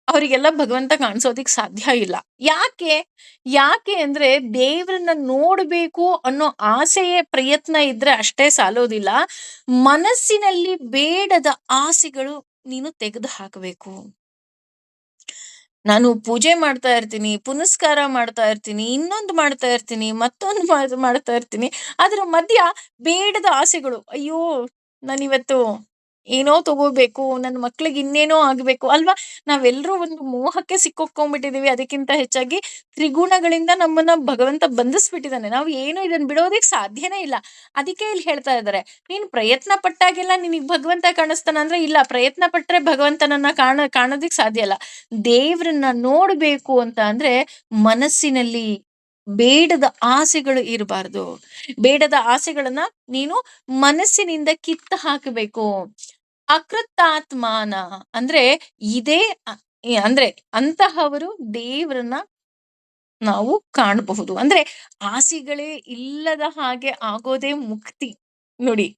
ಅವರಿಗೆಲ್ಲ ಭಗವಂತ ಕಾಣಿಸೋದಿಕ್ ಸಾಧ್ಯ ಇಲ್ಲ. ಯಾಕೆ? ಯಾಕೆ ಅಂದ್ರೆ ದೇವ್ರನ್ನ ನೋಡ್ಬೇಕು ಅನ್ನೋ ಆಸೆಯೇ ಪ್ರಯತ್ನ ಇದ್ರೆ ಅಷ್ಟೇ ಸಾಲೋದಿಲ್ಲ. ಮನಸ್ಸಿನಲ್ಲಿ ಬೇಡದ ಆಸೆಗಳು ನೀನು ತೆಗೆದು ಹಾಕಬೇಕು. ನಾನು ಪೂಜೆ ಮಾಡ್ತಾ ಇರ್ತೀನಿ, ಪುನಸ್ಕಾರ ಮಾಡ್ತಾ ಇರ್ತೀನಿ, ಇನ್ನೊಂದು ಮಾಡ್ತಾ ಇರ್ತೀನಿ, ಮತ್ತೊಂದು ಮಾಡ್ತಾ ಇರ್ತೀನಿ. ಅದ್ರ ಮಧ್ಯ ಬೇಡದ ಆಸೆಗಳು. ಅಯ್ಯೋ! ನಾನಿವತ್ತು ಏನೋ ತಗೋಬೇಕು, ನನ್ನ ಮಕ್ಳಿಗೆ ಇನ್ನೇನೋ ಆಗ್ಬೇಕು ಅಲ್ವಾ? ನಾವೆಲ್ಲರೂ ಒಂದು ಮೋಹಕ್ಕೆ ಸಿಕ್ಕಾಕೊಂಡ್ಬಿಟ್ಟಿದೀವಿ. ಅದಕ್ಕಿಂತ ಹೆಚ್ಚಾಗಿ ತ್ರಿಗುಣಗಳಿಂದ ನಮ್ಮನ್ನ ಭಗವಂತ ಬಂಧಿಸ್ಬಿಟ್ಟಿದ್ದಾನೆ. ನಾವು ಏನು ಇದನ್ನ ಬಿಡೋದಕ್ಕೆ ಸಾಧ್ಯನೇ ಇಲ್ಲ. ಅದಕ್ಕೆ ಇಲ್ಲಿ ಹೇಳ್ತಾ ಇದ್ದಾರೆ, ನೀನು ಪ್ರಯತ್ನ ಪಟ್ಟಾಗೆಲ್ಲ ನಿನಗೆ ಭಗವಂತ ಕಾಣಿಸ್ತಾನ ಅಂದ್ರೆ ಇಲ್ಲ. ಪ್ರಯತ್ನ ಪಟ್ರೆ ಭಗವಂತನನ್ನ ಕಾಣೋದಿಕ್ ಸಾಧ್ಯ ಇಲ್ಲ. ದೇವ್ರನ್ನ ನೋಡ್ಬೇಕು ಅಂತ ಅಂದ್ರೆ ಮನಸ್ಸಿನಲ್ಲಿ ಬೇಡದ ಆಸೆಗಳು ಇರಬಾರ್ದು. ಬೇಡದ ಆಸೆಗಳನ್ನ ನೀನು ಮನಸ್ಸಿನಿಂದ ಕಿತ್ತು ಹಾಕಬೇಕು. ಅಕೃತಾತ್ಮಾನ ಅಂದ್ರೆ ಇದೇ ಅಂದ್ರೆ ಅಂತಹವರು ದೇವರನ್ನ ನಾವು ಕಾಣಬಹುದು. ಅಂದ್ರೆ ಆಸೆಗಳೇ ಇಲ್ಲದ ಹಾಗೆ ಆಗೋದೇ ಮುಕ್ತಿ ನೋಡಿ.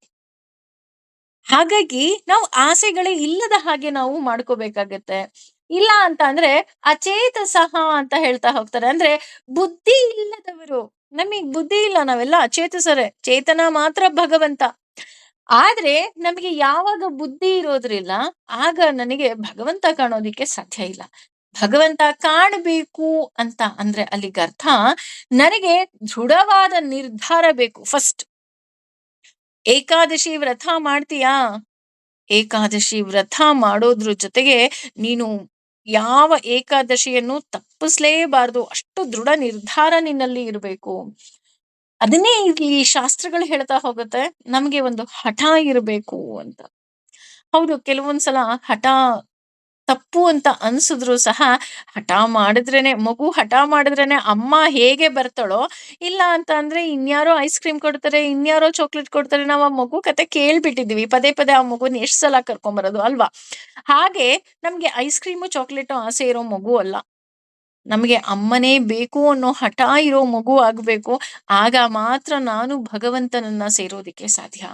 ಹಾಗಾಗಿ ನಾವು ಆಸೆಗಳೇ ಇಲ್ಲದ ಹಾಗೆ ನಾವು ಮಾಡ್ಕೋಬೇಕಾಗತ್ತೆ. ಇಲ್ಲ ಅಂತ ಅಂದ್ರೆ ಅಚೇತಸಃ ಅಂತ ಹೇಳ್ತಾ ಹೋಗ್ತಾರೆ. ಅಂದ್ರೆ ಬುದ್ಧಿ ಇಲ್ಲದವರು. ನಮಿಗ್ ಬುದ್ಧಿ ಇಲ್ಲ, ನಾವೆಲ್ಲ ಅಚೇತಸರೇ, ಚೇತನ ಮಾತ್ರ ಭಗವಂತ. ಆದ್ರೆ ನಮಗೆ ಯಾವಾಗ ಬುದ್ಧಿ ಇರೋದ್ರಿಲ್ಲ, ಆಗ ನನಗೆ ಭಗವಂತ ಕಾಣೋದಿಕ್ಕೆ ಸಾಧ್ಯ ಇಲ್ಲ. ಭಗವಂತ ಕಾಣಬೇಕು ಅಂತ ಅಂದ್ರೆ ಅಲ್ಲಿಗರ್ಥ ನನಗೆ ದೃಢವಾದ ನಿರ್ಧಾರ ಬೇಕು ಫಸ್ಟ್. ಏಕಾದಶಿ ವ್ರತ ಮಾಡ್ತೀಯಾ? ಏಕಾದಶಿ ವ್ರತ ಮಾಡೋದ್ರ ಜೊತೆಗೆ ನೀನು ಯಾವ ಏಕಾದಶಿಯನ್ನು ತಪ್ಪಿಸ್ಲೇಬಾರ್ದು. ಅಷ್ಟು ದೃಢ ನಿರ್ಧಾರ ನಿನ್ನಲ್ಲಿ ಇರಬೇಕು. ಅದನ್ನೇ ಇಲ್ಲಿ ಶಾಸ್ತ್ರಗಳು ಹೇಳ್ತಾ ಹೋಗುತ್ತೆ, ನಮ್ಗೆ ಒಂದು ಹಠ ಇರಬೇಕು ಅಂತ. ಹೌದು, ಕೆಲವೊಂದ್ಸಲ ಹಠ ತಪ್ಪು ಅಂತ ಅನ್ಸಿದ್ರು ಸಹ ಹಠ ಮಾಡಿದ್ರೇನೆ, ಮಗು ಹಠ ಮಾಡಿದ್ರೇನೆ ಅಮ್ಮ ಹೇಗೆ ಬರ್ತಾಳೋ, ಇಲ್ಲ ಅಂತ ಅಂದ್ರೆ ಇನ್ಯಾರೋ ಐಸ್ ಕ್ರೀಮ್ ಕೊಡ್ತಾರೆ, ಇನ್ಯಾರೋ ಚಾಕ್ಲೇಟ್ ಕೊಡ್ತಾರೆ, ನಾವು ಆ ಮಗು ಕತೆ ಕೇಳ್ಬಿಟ್ಟಿದೀವಿ. ಪದೇ ಪದೇ ಆ ಮಗುನ ಎಷ್ಟ್ ಸಲ ಕರ್ಕೊಂಬರೋದು ಅಲ್ವಾ? ಹಾಗೆ ನಮ್ಗೆ ಐಸ್ ಕ್ರೀಮು ಚಾಕ್ಲೇಟು ಆಸೆ ಇರೋ ಮಗು ಅಲ್ಲ. ನಮಗೆ ಅಮ್ಮನೇ ಬೇಕು ಅನ್ನೋ ಹಠ ಇರೋ ಮಗು ಆಗ್ಬೇಕು. ಆಗ ಮಾತ್ರ ನಾನು ಭಗವಂತನನ್ನ ಸೇರೋದಿಕ್ಕೆ ಸಾಧ್ಯ.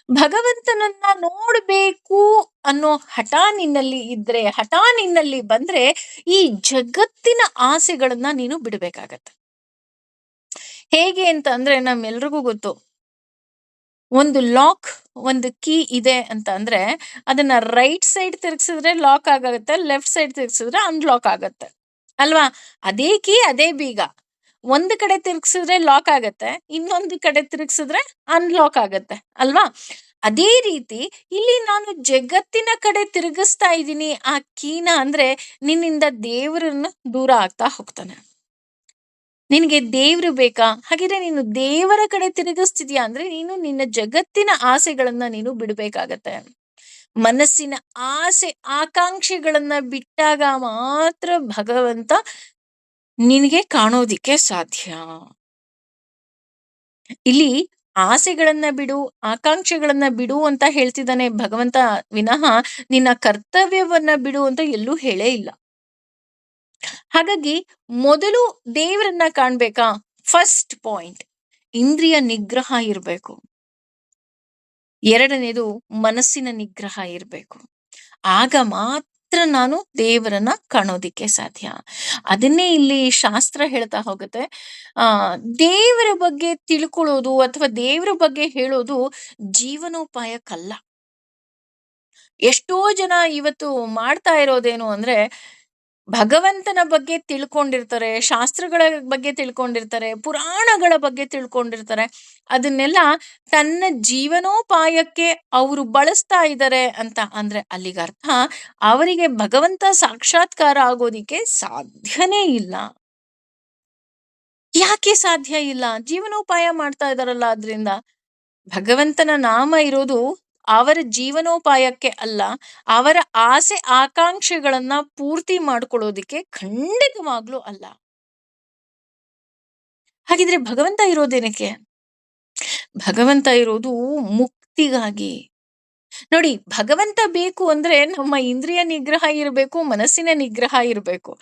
ಭಗವಂತನನ್ನ ನೋಡ್ಬೇಕು ಅನ್ನೋ ಹಠ ನಿನ್ನಲ್ಲಿ ಇದ್ರೆ, ಹಠ ನಿನ್ನಲ್ಲಿ ಬಂದ್ರೆ ಈ ಜಗತ್ತಿನ ಆಸೆಗಳನ್ನ ನೀನು ಬಿಡ್ಬೇಕಾಗತ್ತೆ. ಹೇಗೆ ಅಂತ ಅಂದ್ರೆ ನಮ್ಮೆಲ್ರಿಗೂ ಗೊತ್ತು, ಒಂದು ಲಾಕ್, ಒಂದು ಕೀ ಇದೆ ಅಂತ ಅಂದ್ರೆ ಅದನ್ನ ರೈಟ್ ಸೈಡ್ ತಿರ್ಗ್ಸಿದ್ರೆ ಲಾಕ್ ಆಗತ್ತೆ, ಲೆಫ್ಟ್ ಸೈಡ್ ತಿರ್ಗ್ಸಿದ್ರೆ ಅನ್ಲಾಕ್ ಆಗತ್ತೆ ಅಲ್ವಾ? ಅದೇ ಕೀ, ಅದೇ ಬೀಗ. ಒಂದು ಕಡೆ ತಿರ್ಗ್ಸಿದ್ರೆ ಲಾಕ್ ಆಗತ್ತೆ, ಇನ್ನೊಂದು ಕಡೆ ತಿರ್ಗ್ಸಿದ್ರೆ ಅನ್ಲಾಕ್ ಆಗತ್ತೆ ಅಲ್ವಾ? ಅದೇ ರೀತಿ ಇಲ್ಲಿ ನಾನು ಜಗತ್ತಿನ ಕಡೆ ತಿರುಗಿಸ್ತಾ ಇದ್ದೀನಿ ಆ ಕೀನ ಅಂದ್ರೆ ನಿನ್ನಿಂದ ದೇವರನ್ನ ದೂರ ಆಗ್ತಾ ಹೋಗ್ತಾನೆ. ನಿನಗೆ ದೇವ್ರು ಬೇಕಾ? ಹಾಗಿದ್ರೆ ನೀನು ದೇವರ ಕಡೆ ತಿರುಗಿಸ್ತಿದ್ಯಾ ಅಂದ್ರೆ ನೀನು ನಿನ್ನ ಜಗತ್ತಿನ ಆಸೆಗಳನ್ನ ನೀನು ಬಿಡ್ಬೇಕಾಗತ್ತೆ. ಮನಸ್ಸಿನ ಆಸೆ ಆಕಾಂಕ್ಷೆಗಳನ್ನ ಬಿಟ್ಟಾಗ ಮಾತ್ರ ಭಗವಂತ ನಿನಗೆ ಕಾಣೋದಿಕ್ಕೆ ಸಾಧ್ಯ. ಇಲ್ಲಿ ಆಸೆಗಳನ್ನ ಬಿಡು, ಆಕಾಂಕ್ಷೆಗಳನ್ನ ಬಿಡು ಅಂತ ಹೇಳ್ತಿದ್ದಾನೆ ಭಗವಂತ, ವಿನಃ ನಿನ್ನ ಕರ್ತವ್ಯವನ್ನ ಬಿಡು ಅಂತ ಎಲ್ಲೂ ಹೇಳೇ ಇಲ್ಲ. ಹಾಗಾಗಿ ಮೊದಲು ದೇವರನ್ನ ಕಾಣ್ಬೇಕಾ? ಫಸ್ಟ್ ಪಾಯಿಂಟ್ ಇಂದ್ರಿಯ ನಿಗ್ರಹ ಇರಬೇಕು. ಎರಡನೇದು ಮನಸ್ಸಿನ ನಿಗ್ರಹ ಇರಬೇಕು. ಆಗ ಮಾತ್ರ ನಾನು ದೇವರನ್ನ ಕಾಣೋದಿಕ್ಕೆ ಸಾಧ್ಯ. ಅದನ್ನೇ ಇಲ್ಲಿ ಶಾಸ್ತ್ರ ಹೇಳ್ತಾ ಹೋಗುತ್ತೆ. ಆ ದೇವರ ಬಗ್ಗೆ ತಿಳ್ಕೊಳ್ಳೋದು ಅಥವಾ ದೇವರ ಬಗ್ಗೆ ಹೇಳೋದು ಜೀವನೋಪಾಯಕ್ಕಲ್ಲ. ಎಷ್ಟೋ ಜನ ಇವತ್ತು ಮಾಡ್ತಾ ಇರೋದೇನು ಅಂದ್ರೆ ಭಗವಂತನ ಬಗ್ಗೆ ತಿಳ್ಕೊಂಡಿರ್ತಾರೆ, ಶಾಸ್ತ್ರಗಳ ಬಗ್ಗೆ ತಿಳ್ಕೊಂಡಿರ್ತಾರೆ, ಪುರಾಣಗಳ ಬಗ್ಗೆ ತಿಳ್ಕೊಂಡಿರ್ತಾರೆ. ಅದನ್ನೆಲ್ಲ ತನ್ನ ಜೀವನೋಪಾಯಕ್ಕೆ ಅವರು ಬಳಸ್ತಾ ಇದ್ದಾರೆ ಅಂತ ಅಂದ್ರೆ ಅಲ್ಲಿಗರ್ಥ ಅವರಿಗೆ ಭಗವಂತ ಸಾಕ್ಷಾತ್ಕಾರ ಆಗೋದಿಕ್ಕೆ ಸಾಧ್ಯನೇ ಇಲ್ಲ. ಯಾಕೆ ಸಾಧ್ಯ ಇಲ್ಲ? ಜೀವನೋಪಾಯ ಮಾಡ್ತಾ ಇದಾರಲ್ಲ ಅದ್ರಿಂದ. ಭಗವಂತನ ನಾಮ ಇರೋದು ಅವರ ಜೀವನೋಪಾಯಕ್ಕೆ ಅಲ್ಲ, ಅವರ ಆಸೆ ಆಕಾಂಕ್ಷೆಗಳನ್ನ ಪೂರ್ತಿ ಮಾಡ್ಕೊಳ್ಳೋದಿಕ್ಕೆ ಖಂಡಿತವಾಗ್ಲೂ ಅಲ್ಲ. ಹಾಗಿದ್ರೆ ಭಗವಂತ ಇರೋದೇನಕ್ಕೆ? ಭಗವಂತ ಇರೋದು ಮುಕ್ತಿಗಾಗಿ. ನೋಡಿ, ಭಗವಂತ ಬೇಕು ಅಂದ್ರೆ ನಮ್ಮ ಇಂದ್ರಿಯ ನಿಗ್ರಹ ಇರಬೇಕು, ಮನಸ್ಸಿನ ನಿಗ್ರಹ ಇರಬೇಕು.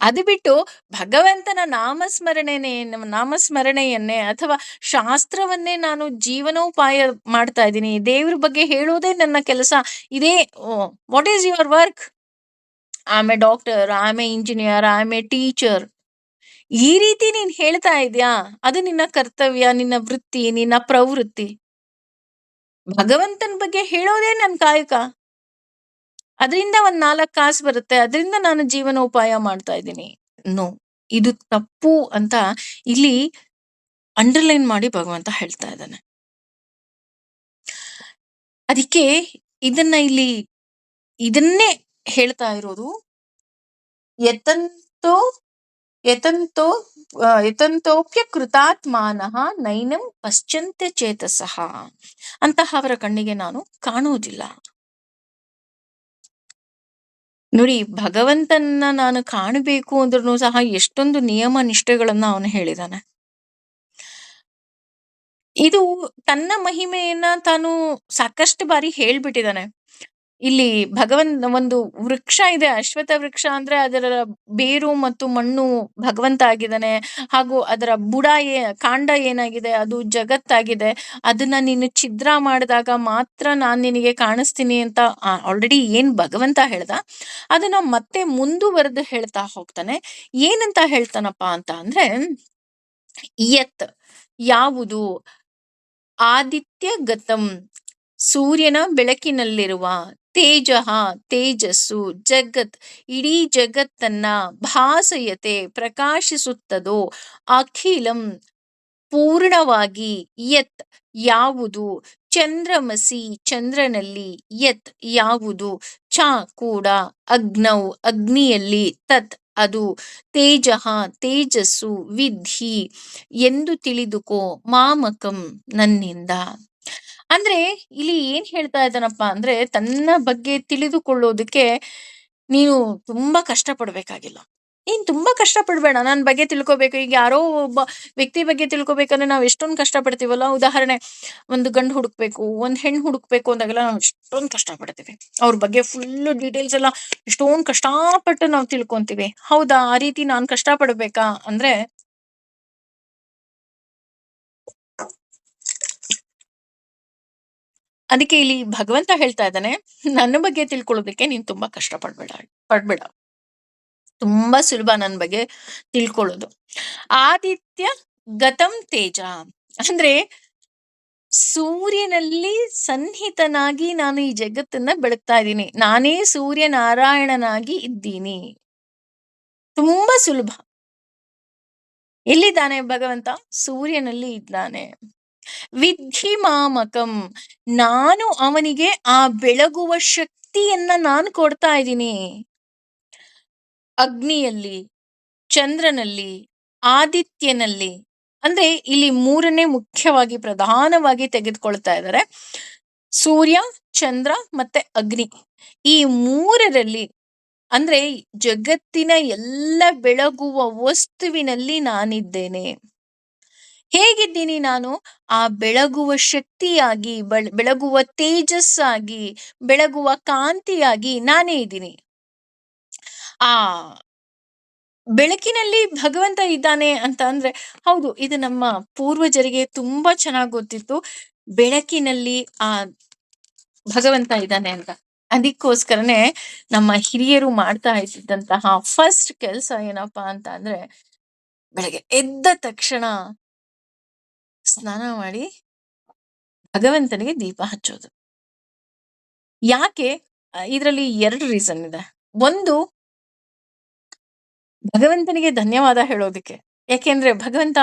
ಅದು ಬಿಟ್ಟು ಭಗವಂತನ ನಾಮಸ್ಮರಣೆಯನ್ನೇ ಅಥವಾ ಶಾಸ್ತ್ರವನ್ನೇ ನಾನು ಜೀವನೋಪಾಯ ಮಾಡ್ತಾ ಇದ್ದೀನಿ, ದೇವ್ರ ಬಗ್ಗೆ ಹೇಳೋದೇ ನನ್ನ ಕೆಲಸ, ಇದೇ what is your work? I am A doctor, I am A engineer, I am A teacher. ಈ ರೀತಿ ನೀನ್ ಹೇಳ್ತಾ ಇದ್ಯಾ? ಅದು ನಿನ್ನ ಕರ್ತವ್ಯ, ನಿನ್ನ ವೃತ್ತಿ, ನಿನ್ನ ಪ್ರವೃತ್ತಿ. ಭಗವಂತನ ಬಗ್ಗೆ ಹೇಳೋದೇ ನನ್ ಕಾಯಕ. ಅದರಿಂದ ಒಂದ್ 4 ಕಾಸು ಬರುತ್ತೆ, ಅದರಿಂದ ನಾನು ಜೀವನೋಪಾಯ ಮಾಡ್ತಾ ಇದ್ದೀನಿ. ನೋ, ಇದು ತಪ್ಪು ಅಂತ ಇಲ್ಲಿ ಅಂಡರ್ಲೈನ್ ಮಾಡಿ ಭಗವಂತ ಹೇಳ್ತಾ ಇದ್ದಾನೆ. ಅದಕ್ಕೆ ಇದನ್ನ ಇಲ್ಲಿ ಇದನ್ನೇ ಹೇಳ್ತಾ ಇರೋದು. ಯತಂತೋ ಯತಂತೋ ಯತಂತೋಪ್ಯ ಕೃತಾತ್ಮಾನಃ ನೈನಂ ಪಶ್ಚಂತ್ಯ ಚೇತಸಃ. ಅಂತಹವರ ಕಣ್ಣಿಗೆ ನಾನು ಕಾಣುವುದಿಲ್ಲ. ನೋಡಿ, ಭಗವಂತನ ನಾನು ಕಾಣಬೇಕು ಅಂದ್ರೂ ಸಹ ಎಷ್ಟೊಂದು ನಿಯಮ ನಿಷ್ಠೆಗಳನ್ನ ಅವನು ಹೇಳಿದಾನೆ. ಇದು ತನ್ನ ಮಹಿಮೆಯನ್ನ ತಾನು ಸಾಕಷ್ಟು ಬಾರಿ ಹೇಳ್ಬಿಟ್ಟಿದ್ದಾನೆ. ಇಲ್ಲಿ ಒಂದು ವೃಕ್ಷ ಇದೆ, ಅಶ್ವತ್ಥ ವೃಕ್ಷ ಅಂದ್ರೆ ಅದರ ಬೇರು ಮತ್ತು ಮಣ್ಣು ಭಗವಂತ ಆಗಿದ್ದಾನೆ. ಹಾಗೂ ಅದರ ಕಾಂಡ ಏನಾಗಿದೆ ಅದು ಜಗತ್ತಾಗಿದೆ. ಅದನ್ನ ನೀನು ಛಿದ್ರ ಮಾಡಿದಾಗ ಮಾತ್ರ ನಾನ್ ನಿನಗೆ ಕಾಣಿಸ್ತೀನಿ ಅಂತ ಆಲ್ರೆಡಿ ಏನ್ ಭಗವಂತ ಹೇಳ್ದ, ಅದನ್ನ ಮತ್ತೆ ಮುಂದುವರೆದು ಹೇಳ್ತಾ ಹೋಗ್ತಾನೆ. ಏನಂತ ಹೇಳ್ತಾನಪ್ಪ ಅಂತ ಅಂದ್ರೆ, ಯತ್ ಯಾವುದು, ಆದಿತ್ಯ ಗತಂ ಸೂರ್ಯನ ಬೆಳಕಿನಲ್ಲಿರುವ, ತೇಜಃ ತೇಜಸ್ಸು, ಜಗತ್ ಇಡೀ ಜಗತ್ತನ್ನ, ಭಾಸಯತೆ ಪ್ರಕಾಶಿಸುತ್ತದೋ, ಅಖಿಲಂ ಪೂರ್ಣವಾಗಿ, ಯತ್ ಯಾವುದು, ಚಂದ್ರಮಸಿ ಚಂದ್ರನಲ್ಲಿ, ಯತ್ ಯಾವುದು, ಚ ಕೂಡ, ಅಗ್ನೌ ಅಗ್ನಿಯಲ್ಲಿ, ತತ್ ಅದು, ತೇಜಃ ತೇಜಸ್ಸು, ವಿಧಿ ಎಂದು ತಿಳಿದುಕೋ, ಮಾಮಕಂ ನನ್ನಿಂದ. ಅಂದ್ರೆ ಇಲ್ಲಿ ಏನ್ ಹೇಳ್ತಾ ಇದ್ದಾನಪ್ಪ ಅಂದ್ರೆ, ತನ್ನ ಬಗ್ಗೆ ತಿಳಿದುಕೊಳ್ಳೋದಕ್ಕೆ ನೀನು ತುಂಬಾ ಕಷ್ಟ ಪಡ್ಬೇಕಾಗಿಲ್ಲ. ನೀನ್ ತುಂಬಾ ಕಷ್ಟ ಪಡ್ಬೇಡ. ನನ್ನ ಬಗ್ಗೆ ತಿಳ್ಕೊಬೇಕು, ಈಗ ಯಾರೋ ಒಬ್ಬ ವ್ಯಕ್ತಿ ಬಗ್ಗೆ ತಿಳ್ಕೊಬೇಕಂದ್ರೆ ನಾವು ಎಷ್ಟೊಂದು ಕಷ್ಟ ಪಡ್ತೀವಲ್ಲ. ಉದಾಹರಣೆ, ಒಂದು ಗಂಡು ಹುಡುಕ್ಬೇಕು, ಒಂದ್ ಹೆಣ್ಣು ಹುಡುಕ್ಬೇಕು ಅಂದಾಗೆಲ್ಲ ನಾವು ಎಷ್ಟೊಂದು ಕಷ್ಟ ಪಡ್ತೀವಿ. ಅವ್ರ ಬಗ್ಗೆ ಫುಲ್ ಡೀಟೇಲ್ಸ್ ಎಲ್ಲ ಎಷ್ಟೊಂದು ಕಷ್ಟಪಟ್ಟು ನಾವು ತಿಳ್ಕೊಂತೀವಿ. ಹೌದಾ? ಆ ರೀತಿ ನಾನ್ ಕಷ್ಟ ಪಡ್ಬೇಕಾ ಅಂದ್ರೆ, ಅದಕ್ಕೆ ಇಲ್ಲಿ ಭಗವಂತ ಹೇಳ್ತಾ ಇದ್ದಾನೆ, ನನ್ನ ಬಗ್ಗೆ ತಿಳ್ಕೊಳ್ಳೋದಕ್ಕೆ ನೀನ್ ತುಂಬಾ ಕಷ್ಟ ಪಡ್ಬೇಡ. ತುಂಬಾ ಸುಲಭ ನನ್ನ ಬಗ್ಗೆ ತಿಳ್ಕೊಳ್ಳೋದು. ಆದಿತ್ಯ ಗತಂ ತೇಜ ಅಂದ್ರೆ, ಸೂರ್ಯನಲ್ಲಿ ಸನ್ನಿಹಿತನಾಗಿ ನಾನು ಈ ಜಗತ್ತನ್ನ ಬೆಳಗ್ತಾ ಇದ್ದೀನಿ. ನಾನೇ ಸೂರ್ಯನಾರಾಯಣನಾಗಿ ಇದ್ದೀನಿ. ತುಂಬಾ ಸುಲಭ. ಎಲ್ಲಿದ್ದಾನೆ ಭಗವಂತ? ಸೂರ್ಯನಲ್ಲಿ ಇದ್ದಾನೆ. ವಿಧಿ ಮಾಮಕಂ, ನಾನು ಅವನಿಗೆ ಆ ಬೆಳಗುವ ಶಕ್ತಿಯನ್ನ ನಾನು ಕೊಡ್ತಾ ಇದ್ದೀನಿ. ಅಗ್ನಿಯಲ್ಲಿ, ಚಂದ್ರನಲ್ಲಿ, ಆದಿತ್ಯನಲ್ಲಿ, ಅಂದ್ರೆ ಇಲ್ಲಿ ಮೂರನೇ ಮುಖ್ಯವಾಗಿ ಪ್ರಧಾನವಾಗಿ ತೆಗೆದುಕೊಳ್ತಾ ಇದ್ದಾರೆ. ಸೂರ್ಯ, ಚಂದ್ರ ಮತ್ತೆ ಅಗ್ನಿ. ಈ ಮೂರರಲ್ಲಿ ಅಂದ್ರೆ ಜಗತ್ತಿನ ಎಲ್ಲ ಬೆಳಗುವ ವಸ್ತುವಿನಲ್ಲಿ ನಾನಿದ್ದೇನೆ. ಹೇಗಿದ್ದೀನಿ ನಾನು? ಆ ಬೆಳಗುವ ಶಕ್ತಿಯಾಗಿ, ಬೆಳಗುವ ತೇಜಸ್ಸಾಗಿ, ಬೆಳಗುವ ಕಾಂತಿಯಾಗಿ ನಾನೇ ಇದ್ದೀನಿ. ಆ ಬೆಳಕಿನಲ್ಲಿ ಭಗವಂತ ಇದ್ದಾನೆ ಅಂತ ಅಂದ್ರೆ, ಹೌದು, ಇದು ನಮ್ಮ ಪೂರ್ವಜರಿಗೆ ತುಂಬಾ ಚೆನ್ನಾಗಿ ಗೊತ್ತಿತ್ತು, ಬೆಳಕಿನಲ್ಲಿ ಆ ಭಗವಂತ ಇದ್ದಾನೆ ಅಂತ. ಅದಕ್ಕೋಸ್ಕರನೇ ನಮ್ಮ ಹಿರಿಯರು ಮಾಡ್ತಾ ಇದ್ದಂತಹ ಫಸ್ಟ್ ಕೆಲಸ ಏನಪ್ಪಾ ಅಂತ ಅಂದ್ರೆ, ಬೆಳಗ್ಗೆ ಎದ್ದ ತಕ್ಷಣ ಸ್ನಾನ ಮಾಡಿ ಭಗವಂತನಿಗೆ ದೀಪ ಹಚ್ಚೋದು. ಯಾಕೆ? ಇದರಲ್ಲಿ ಎರಡು ರೀಸನ್ ಇದೆ. ಒಂದು, ಭಗವಂತನಿಗೆ ಧನ್ಯವಾದ ಹೇಳೋದಕ್ಕೆ. ಯಾಕೆಂದ್ರೆ ಭಗವಂತ,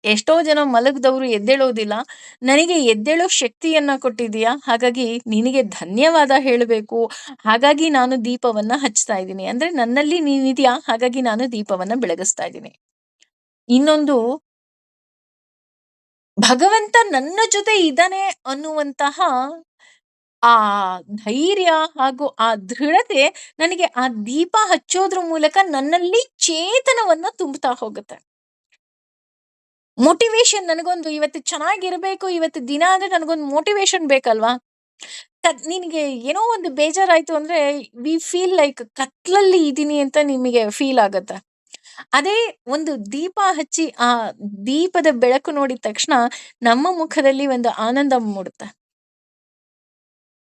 ಎಷ್ಟೋ ಜನ ಮಲಗದವರು ಎದ್ದೇಳೋದಿಲ್ಲ, ನನಗೆ ಎದ್ದೇಳೋ ಶಕ್ತಿಯನ್ನ ಕೊಟ್ಟಿದೀಯಾ, ಹಾಗಾಗಿ ನಿನಗೆ ಧನ್ಯವಾದ ಹೇಳಬೇಕು. ಹಾಗಾಗಿ ನಾನು ದೀಪವನ್ನ ಹಚ್ತಾ ಇದ್ದೀನಿ. ಅಂದ್ರೆ ನನ್ನಲ್ಲಿ ನೀನಿದ್ಯಾ, ಹಾಗಾಗಿ ನಾನು ದೀಪವನ್ನ ಬೆಳಗಿಸ್ತಾ ಇದ್ದೀನಿ. ಇನ್ನೊಂದು, ಭಗವಂತ ನನ್ನ ಜೊತೆ ಇದ್ದಾನೆ ಅನ್ನುವಂತಹ ಆ ಧೈರ್ಯ ಹಾಗೂ ಆ ದೃಢತೆ ನನಗೆ ಆ ದೀಪ ಹಚ್ಚೋದ್ರ ಮೂಲಕ ನನ್ನಲ್ಲಿ ಚೇತನವನ್ನ ತುಂಬುತ್ತಾ ಹೋಗುತ್ತೆ. ಮೋಟಿವೇಶನ್, ನನಗೊಂದು ಇವತ್ತು ಚೆನ್ನಾಗಿರ್ಬೇಕು, ಇವತ್ತು ದಿನ ಅಂದ್ರೆ ನನಗೊಂದು ಮೋಟಿವೇಶನ್ ಬೇಕಲ್ವಾ? ನಿನಗೆ ಏನೋ ಒಂದು ಬೇಜಾರಾಯ್ತು ಅಂದ್ರೆ, ವಿ ಫೀಲ್ ಲೈಕ್ ಕತ್ಲಲ್ಲಿ ಇದೀನಿ ಅಂತ ನಿಮಗೆ ಫೀಲ್ ಆಗತ್ತೆ. ಅದೇ ಒಂದು ದೀಪ ಹಚ್ಚಿ ಆ ದೀಪದ ಬೆಳಕು ನೋಡಿದ ತಕ್ಷಣ ನಮ್ಮ ಮುಖದಲ್ಲಿ ಒಂದು ಆನಂದ ಮೂಡುತ್ತೆ.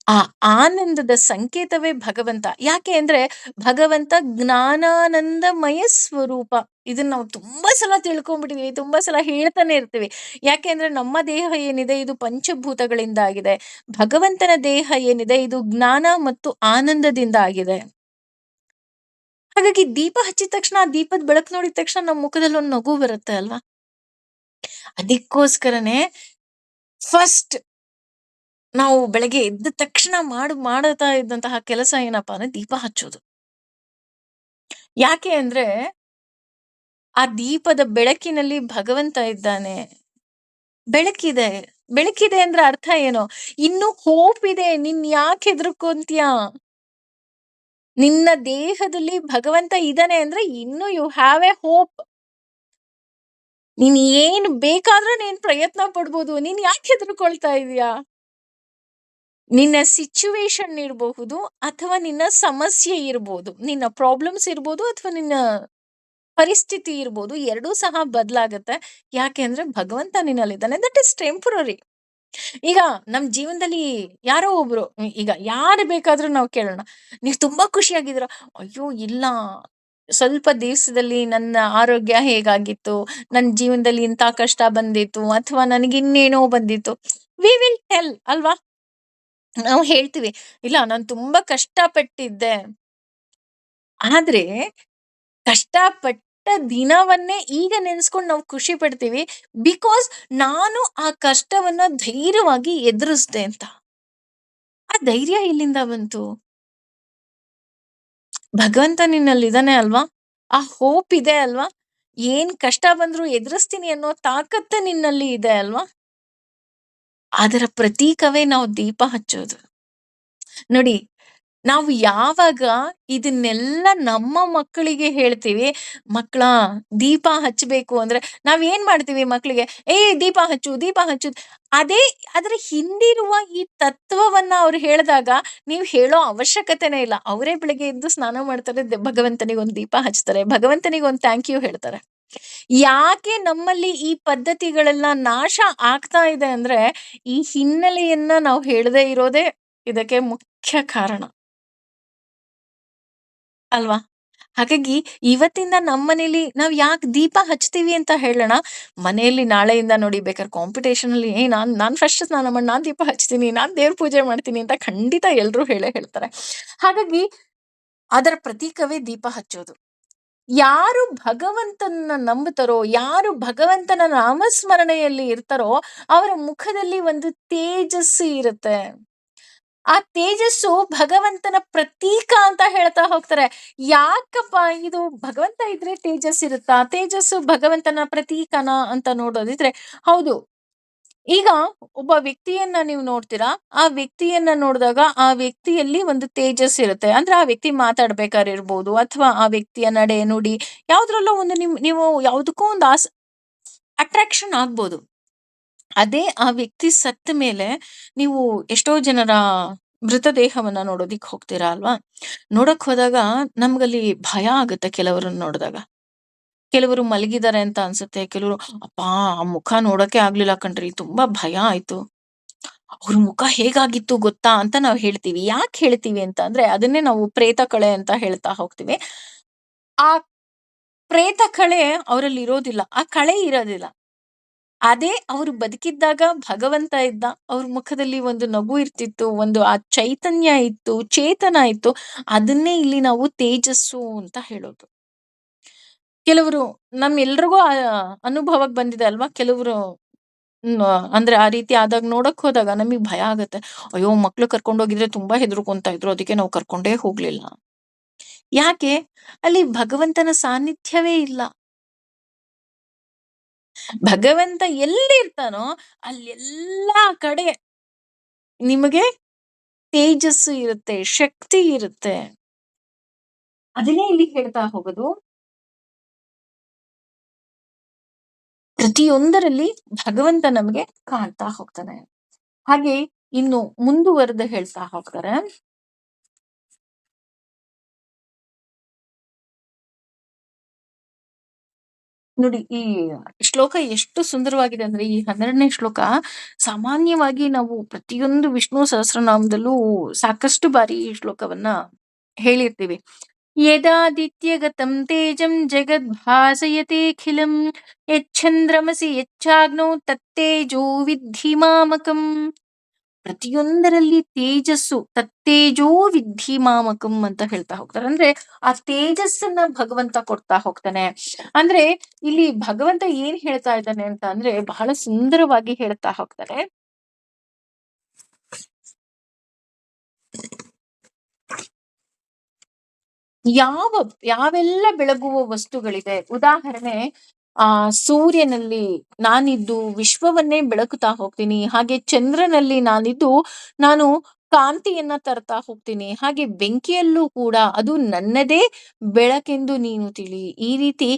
ಆ ಆನಂದದ ಸಂಕೇತವೇ ಭಗವಂತ. ಯಾಕೆ ಅಂದ್ರೆ ಭಗವಂತ ಜ್ಞಾನಾನಂದಮಯ ಸ್ವರೂಪ. ಇದನ್ನ ನಾವು ತುಂಬಾ ಸಲ ತಿಳ್ಕೊಂಡ್ಬಿಟ್ಟಿದೀವಿ, ತುಂಬಾ ಸಲ ಹೇಳ್ತಾನೆ ಇರ್ತೀವಿ. ಯಾಕೆ ಅಂದ್ರೆ ನಮ್ಮ ದೇಹ ಏನಿದೆ ಇದು ಪಂಚಭೂತಗಳಿಂದ ಆಗಿದೆ. ಭಗವಂತನ ದೇಹ ಏನಿದೆ ಇದು ಜ್ಞಾನ ಮತ್ತು ಆನಂದದಿಂದ ಆಗಿದೆ. ಹಾಗಾಗಿ ದೀಪ ಹಚ್ಚಿದ ತಕ್ಷಣ, ಆ ದೀಪದ ಬೆಳಕು ನೋಡಿದ ತಕ್ಷಣ ನಮ್ಮ ಮುಖದಲ್ಲಿ ಒಂದು ನಗು ಬರುತ್ತೆ ಅಲ್ವಾ? ಅದಕ್ಕೋಸ್ಕರನೇ ಫಸ್ಟ್ ನಾವು ಬೆಳಗ್ಗೆ ಎದ್ದ ತಕ್ಷಣ ಮಾಡ್ತಾ ಇದ್ದಂತಹ ಕೆಲಸ ಏನಪ್ಪಾ ಅಂದ್ರೆ ದೀಪ ಹಚ್ಚೋದು. ಯಾಕೆ ಅಂದ್ರೆ ಆ ದೀಪದ ಬೆಳಕಿನಲ್ಲಿ ಭಗವಂತ ಇದ್ದಾನೆ. ಬೆಳಕಿದೆ. ಬೆಳಕಿದೆ ಅಂದ್ರೆ ಅರ್ಥ ಏನು? ಇನ್ನು ಹೋಪ್ ಇದೆ. ನೀನ್ ಯಾಕೆ ಹೆದರ್ಕೊಂತೀಯ? ನಿನ್ನ ದೇಹದಲ್ಲಿ ಭಗವಂತ ಇದ್ದಾನೆ ಅಂದ್ರೆ ಇನ್ನು ಯು ಹ್ಯಾವ್ ಎ ಹೋಪ್. ನೀನ್ ಏನ್ ಬೇಕಾದ್ರೂ ನೀನ್ ಪ್ರಯತ್ನ ಪಡ್ಬೋದು. ನೀನ್ ಯಾಕೆ ಹೆದರ್ಕೊಳ್ತಾ ಇದೀಯಾ? ನಿನ್ನ ಸಿಚುವೇಶನ್ ಇರಬಹುದು ಅಥವಾ ನಿನ್ನ ಸಮಸ್ಯೆ ಇರ್ಬೋದು. ನಿನ್ನ ಪ್ರಾಬ್ಲಮ್ಸ್ ಇರ್ಬೋದು ಅಥವಾ ನಿನ್ನ ಪರಿಸ್ಥಿತಿ ಇರ್ಬೋದು. ಎರಡೂ ಸಹ ಬದಲಾಗತ್ತೆ. ಯಾಕೆ ಅಂದ್ರೆ ಭಗವಂತ ನಿನ್ನಲ್ಲಿದ್ದಾನೆ. That is temporary. ಈಗ ನಮ್ ಜೀವನದಲ್ಲಿ ಯಾರೋ ಒಬ್ರು ಈಗ ಯಾರು ಬೇಕಾದ್ರೂ ನಾವು ಕೇಳೋಣ. ನೀವ್ ತುಂಬಾ ಖುಷಿಯಾಗಿದ್ದೀರಾ? ಅಯ್ಯೋ ಇಲ್ಲ. ಸ್ವಲ್ಪ ದಿವಸದಲ್ಲಿ ನನ್ನ ಆರೋಗ್ಯ ಹೇಗಾಗಿತ್ತು, ನನ್ ಜೀವನದಲ್ಲಿ ಇಂಥ ಕಷ್ಟ ಬಂದಿತ್ತು ಅಥವಾ ನನಗೆ ಇನ್ನೇನೋ ಬಂದಿತ್ತು. ವಿ ವಿಲ್ ಟೆಲ್ ಅಲ್ವಾ? ನಾವು ಹೇಳ್ತೀವಿ, ಇಲ್ಲ ನಾನು ತುಂಬಾ ಕಷ್ಟಪಟ್ಟಿದ್ದೆ. ಆದ್ರೆ ಕಷ್ಟಪಟ್ಟ ದಿನವನ್ನೇ ಈಗ ನೆನ್ಸ್ಕೊಂಡು ನಾವು ಖುಷಿ ಪಡ್ತೀವಿ. ಬಿಕಾಸ್ ನಾನು ಆ ಕಷ್ಟವನ್ನ ಧೈರ್ಯವಾಗಿ ಎದುರಿಸ್ದೆ ಅಂತ. ಆ ಧೈರ್ಯ ಎಲ್ಲಿಂದ ಬಂತು? ಭಗವಂತ ನಿನ್ನಲ್ಲಿದ್ದಾನೆ ಅಲ್ವಾ? ಆ ಹೋಪ್ ಇದೆ ಅಲ್ವಾ? ಏನ್ ಕಷ್ಟ ಬಂದ್ರು ಎದುರಿಸ್ತೀನಿ ಅನ್ನೋ ತಾಕತ್ತು ನಿನ್ನಲ್ಲಿ ಇದೆ ಅಲ್ವಾ? ಅದರ ಪ್ರತೀಕವೇ ನಾವು ದೀಪ ಹಚ್ಚೋದು. ನೋಡಿ, ನಾವು ಯಾವಾಗ ಇದನ್ನೆಲ್ಲ ನಮ್ಮ ಮಕ್ಕಳಿಗೆ ಹೇಳ್ತೀವಿ, "ಮಕ್ಳ ದೀಪ ಹಚ್ಚಬೇಕು" ಅಂದ್ರೆ ನಾವೇನ್ ಮಾಡ್ತೀವಿ ಮಕ್ಳಿಗೆ, "ಏ ದೀಪ ಹಚ್ಚು, ದೀಪ ಹಚ್ಚು." ಅದೇ ಅದರ ಹಿಂದಿರುವ ಈ ತತ್ವವನ್ನ ಅವ್ರು ಹೇಳಿದಾಗ ನೀವು ಹೇಳೋ ಅವಶ್ಯಕತೆನೇ ಇಲ್ಲ. ಅವರೇ ಬೆಳಿಗ್ಗೆ ಎದ್ದು ಸ್ನಾನ ಮಾಡ್ತಾರೆ, ಭಗವಂತನಿಗೆ ಒಂದು ದೀಪ ಹಚ್ತಾರೆ, ಭಗವಂತನಿಗೆ ಒಂದು ಥ್ಯಾಂಕ್ ಯು ಹೇಳ್ತಾರೆ. ಯಾಕೆ ನಮ್ಮಲ್ಲಿ ಈ ಪದ್ಧತಿಗಳೆಲ್ಲ ನಾಶ ಆಗ್ತಾ ಇದೆ ಅಂದ್ರೆ, ಈ ಹಿನ್ನೆಲೆಯನ್ನ ನಾವು ಹೇಳದೇ ಇರೋದೇ ಇದಕ್ಕೆ ಮುಖ್ಯ ಕಾರಣ. ಅಲ್ವಾ? ಹಾಗಾಗಿ ಇವತ್ತಿಂದ ನಮ್ಮನೇಲಿ ನಾವ್ ಯಾಕ್ ದೀಪ ಹಚ್ತೀವಿ ಅಂತ ಹೇಳೋಣ. ಮನೆಯಲ್ಲಿ ನಾಳೆಯಿಂದ ನೋಡಿ ಬೇಕಾದ್ರೆ ಕಾಂಪಿಟೇಷನ್ ಅಲ್ಲಿ ನಾನ್ ಫಸ್ಟ್ ಸ್ನಾನ ಮಾಡಿ ನಾನ್ ದೀಪ ಹಚ್ತೀನಿ, ನಾನ್ ದೇವ್ರ ಪೂಜೆ ಮಾಡ್ತೀನಿ ಅಂತ ಖಂಡಿತ ಎಲ್ರೂ ಹೇಳೇ ಹೇಳ್ತಾರೆ. ಹಾಗಾಗಿ ಅದರ ಪ್ರತೀಕವೇ ದೀಪ ಹಚ್ಚೋದು. ಯಾರು ಭಗವಂತನ ನಂಬುತ್ತಾರೋ, ಯಾರು ಭಗವಂತನ ನಾಮಸ್ಮರಣೆಯಲ್ಲಿ ಇರ್ತಾರೋ, ಅವರ ಮುಖದಲ್ಲಿ ಒಂದು ತೇಜಸ್ಸು ಇರುತ್ತೆ. ಆ ತೇಜಸ್ಸು ಭಗವಂತನ ಪ್ರತೀಕ ಅಂತ ಹೇಳ್ತಾ ಹೋಗ್ತಾರೆ. ಯಾಕಪ್ಪ ಇದು ಭಗವಂತ ಇದ್ರೆ ತೇಜಸ್ ಇರುತ್ತಾ? ತೇಜಸ್ಸು ಭಗವಂತನ ಪ್ರತೀಕನಾ ಅಂತ ನೋಡೋದಿದ್ರೆ ಹೌದು. ಈಗ ಒಬ್ಬ ವ್ಯಕ್ತಿಯನ್ನ ನೀವು ನೋಡ್ತೀರಾ. ಆ ವ್ಯಕ್ತಿಯನ್ನ ನೋಡಿದಾಗ ಆ ವ್ಯಕ್ತಿಯಲ್ಲಿ ಒಂದು ತೇಜಸ್ ಇರುತ್ತೆ. ಅಂದ್ರೆ ಆ ವ್ಯಕ್ತಿ ಮಾತಾಡ್ಬೇಕಾದ್ರೆ ಇರ್ಬೋದು ಅಥವಾ ಆ ವ್ಯಕ್ತಿಯ ನಡೆ, ನುಡಿ ಯಾವ್ದ್ರಲ್ಲೋ ಒಂದು ನೀವು ಯಾವುದಕ್ಕೋ ಒಂದು ಅಟ್ರಾಕ್ಷನ್ ಆಗ್ಬೋದು. ಅದೇ ಆ ವ್ಯಕ್ತಿ ಸತ್ತ ಮೇಲೆ ನೀವು ಎಷ್ಟೋ ಜನರ ಮೃತದೇಹವನ್ನ ನೋಡೋದಿಕ್ ಹೋಗ್ತೀರಾ ಅಲ್ವಾ? ನೋಡಕ್ ಹೋದಾಗ ನಮ್ಗಲ್ಲಿ ಭಯ ಆಗುತ್ತೆ ಕೆಲವರನ್ನ ನೋಡಿದಾಗ. ಕೆಲವರು ಮಲಗಿದ್ದಾರೆ ಅಂತ ಅನ್ಸುತ್ತೆ. ಕೆಲವರು ಅಪ್ಪಾ ಆ ಮುಖ ನೋಡಕ್ಕೆ ಆಗ್ಲಿಲ್ಲ ಕಣ್ರೀ ತುಂಬಾ ಭಯ ಆಯ್ತು. ಅವ್ರ ಮುಖ ಹೇಗಾಗಿತ್ತು ಗೊತ್ತಾ ಅಂತ ನಾವು ಹೇಳ್ತೀವಿ. ಯಾಕೆ ಹೇಳ್ತೀವಿ ಅಂತ ಅಂದ್ರೆ ಅದನ್ನೇ ನಾವು ಪ್ರೇತ ಕಳೆ ಅಂತ ಹೇಳ್ತಾ ಹೋಗ್ತೀವಿ. ಆ ಪ್ರೇತ ಕಳೆ ಅವರಲ್ಲಿ ಇರೋದಿಲ್ಲ. ಆ ಕಳೆ ಇರೋದಿಲ್ಲ. ಅದೇ ಅವ್ರು ಬದುಕಿದ್ದಾಗ ಭಗವಂತ ಇದ್ದ. ಅವ್ರ ಮುಖದಲ್ಲಿ ಒಂದು ನಗು ಇರ್ತಿತ್ತು. ಒಂದು ಆ ಚೈತನ್ಯ ಇತ್ತು, ಚೇತನ ಇತ್ತು. ಅದನ್ನೇ ಇಲ್ಲಿ ನಾವು ತೇಜಸ್ಸು ಅಂತ ಹೇಳೋದು. ಕೆಲವರು ನಮ್ಮೆಲ್ರಿಗೂ ಅನುಭವಕ್ಕೆ ಬಂದಿದೆ ಅಲ್ವಾ? ಕೆಲವರು ಹ್ಮ್ ಅಂದ್ರೆ ಆ ರೀತಿ ಆದಾಗ ನೋಡಕ್ ಹೋದಾಗ ನಮಿಗ್ ಭಯ ಆಗತ್ತೆ. ಅಯ್ಯೋ! ಮಕ್ಳು ಕರ್ಕೊಂಡೋಗಿದ್ರೆ ತುಂಬಾ ಹೆದರ್ಕೊಂತಾ ಇದ್ರು. ಅದಕ್ಕೆ ನಾವು ಕರ್ಕೊಂಡೇ ಹೋಗ್ಲಿಲ್ಲ. ಯಾಕೆ? ಅಲ್ಲಿ ಭಗವಂತನ ಸಾನ್ನಿಧ್ಯವೇ ಇಲ್ಲ. ಭಗವಂತ ಎಲ್ಲಿರ್ತಾನೋ ಅಲ್ಲೆಲ್ಲಾ ಕಡೆ ನಿಮಗೆ ತೇಜಸ್ಸು ಇರುತ್ತೆ, ಶಕ್ತಿ ಇರುತ್ತೆ. ಅದನ್ನೇ ಇಲ್ಲಿ ಹೇಳ್ತಾ ಹೋಗೋದು. ಪ್ರತಿಯೊಂದರಲ್ಲಿ ಭಗವಂತ ನಮಗೆ ಕಾಣ್ತಾ ಹೋಗ್ತಾನೆ. ಹಾಗೆ ಇನ್ನು ಮುಂದುವರೆದು ಹೇಳ್ತಾ ಹೋಗ್ತಾರೆ. ನೋಡಿ ಈ ಶ್ಲೋಕ ಎಷ್ಟು ಸುಂದರವಾಗಿದೆ ಅಂದ್ರೆ ಈ 12ನೇ ಶ್ಲೋಕ ಸಾಮಾನ್ಯವಾಗಿ ನಾವು ಪ್ರತಿಯೊಂದು ವಿಷ್ಣು ಸಹಸ್ರನಾಮದಲ್ಲೂ ಸಾಕಷ್ಟು ಬಾರಿ ಈ ಶ್ಲೋಕವನ್ನ ಹೇಳಿರ್ತೀವಿ. ಯದಾದಿತ್ಯಗತಂ ತೇಜಂ ಜಗದ್ಭಾಸಯತೆಖಿಲಂ ಯಚ್ಛಂದ್ರಮಸಿ ಯಚ್ಚಾಗ್ನೋ ತತ್ತೇಜೋ ವಿದ್ಧಿ ಮಾಮಕಂ. ಪ್ರತಿಯೊಂದರಲ್ಲಿ ತೇಜಸ್ಸು ತತ್ತೇಜೋ ವಿದ್ಧಿ ಮಾಮಕಂ ಅಂತ ಹೇಳ್ತಾ ಹೋಗ್ತಾರೆ. ಅಂದ್ರೆ ಆ ತೇಜಸ್ಸನ್ನ ಭಗವಂತ ಕೊಡ್ತಾ ಹೋಗ್ತಾನೆ. ಅಂದ್ರೆ ಇಲ್ಲಿ ಭಗವಂತ ಏನ್ ಹೇಳ್ತಾ ಇದ್ದಾನೆ ಅಂತ ಅಂದ್ರೆ ಬಹಳ ಸುಂದರವಾಗಿ ಹೇಳ್ತಾ ಹೋಗ್ತಾರೆ. ಯಾವ ಯಾವೆಲ್ಲ ಬೆಳಗುವ ವಸ್ತುಗಳಿದೆ. ಉದಾಹರಣೆ, ಸೂರ್ಯನಲ್ಲಿ ನಾನಿದ್ದು ವಿಶ್ವವನ್ನೇ ಬೆಳಗುತ್ತಾ ಹೋಗ್ತೀನಿ. ಹಾಗೆ ಚಂದ್ರನಲ್ಲಿ ನಾನಿದ್ದು ನಾನು ಕಾಂತಿಯನ್ನ ತರ್ತಾ ಹೋಗ್ತೀನಿ. ಹಾಗೆ ಬೆಂಕಿಯಲ್ಲೂ ಕೂಡ ಅದು ನನ್ನದೇ ಬೆಳಕೆಂದು ನೀನು ತಿಳಿ. ಈ ರೀತಿ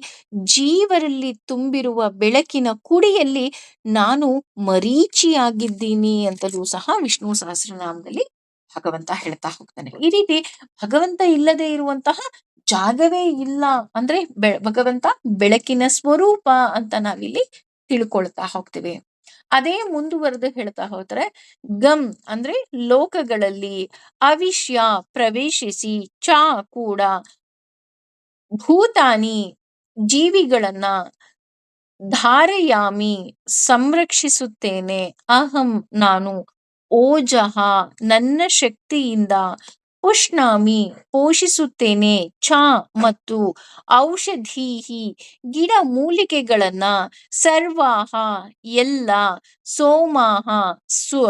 ಜೀವರಲ್ಲಿ ತುಂಬಿರುವ ಬೆಳಕಿನ ಕುಡಿಯಲ್ಲಿ ನಾನು ಮರೀಚಿಯಾಗಿದ್ದೀನಿ ಅಂತಲೂ ಸಹ ವಿಷ್ಣು ಸಹಸ್ರನಾಮದಲ್ಲಿ ಭಗವಂತ ಹೇಳ್ತಾ ಹೋಗ್ತಾನೆ. ಈ ರೀತಿ ಭಗವಂತ ಇಲ್ಲದೆ ಇರುವಂತಹ ಜಾಗವೇ ಇಲ್ಲ ಅಂದ್ರೆ ಭಗವಂತ ಬೆಳಕಿನ ಸ್ವರೂಪ ಅಂತ ನಾವಿಲ್ಲಿ ತಿಳ್ಕೊಳ್ತಾ ಹೋಗ್ತೀವಿ. ಅದೇ ಮುಂದುವರೆದು ಹೇಳ್ತಾ ಹೋದ್ರೆ, ಗಮ್ ಅಂದ್ರೆ ಲೋಕಗಳಲ್ಲಿ ಅವಿಶ್ಯ ಪ್ರವೇಶಿಸಿ, ಚ ಕೂಡ ಭೂತಾನಿ ಜೀವಿಗಳನ್ನ ಧಾರಯಾಮಿ ಸಂರಕ್ಷಿಸುತ್ತೇನೆ, ಅಹಂ ನಾನು, ಓಜಃ ನನ್ನ ಶಕ್ತಿಯಿಂದ, ಪುಷ್ಣಾಮಿ ಪೋಷಿಸುತ್ತೇನೆ, ಚ ಮತ್ತು ಔಷಧೀಹಿ ಗಿಡ ಮೂಲಿಕೆಗಳನ್ನ, ಸರ್ವಾಹ ಎಲ್ಲ, ಸೋಮಾಹ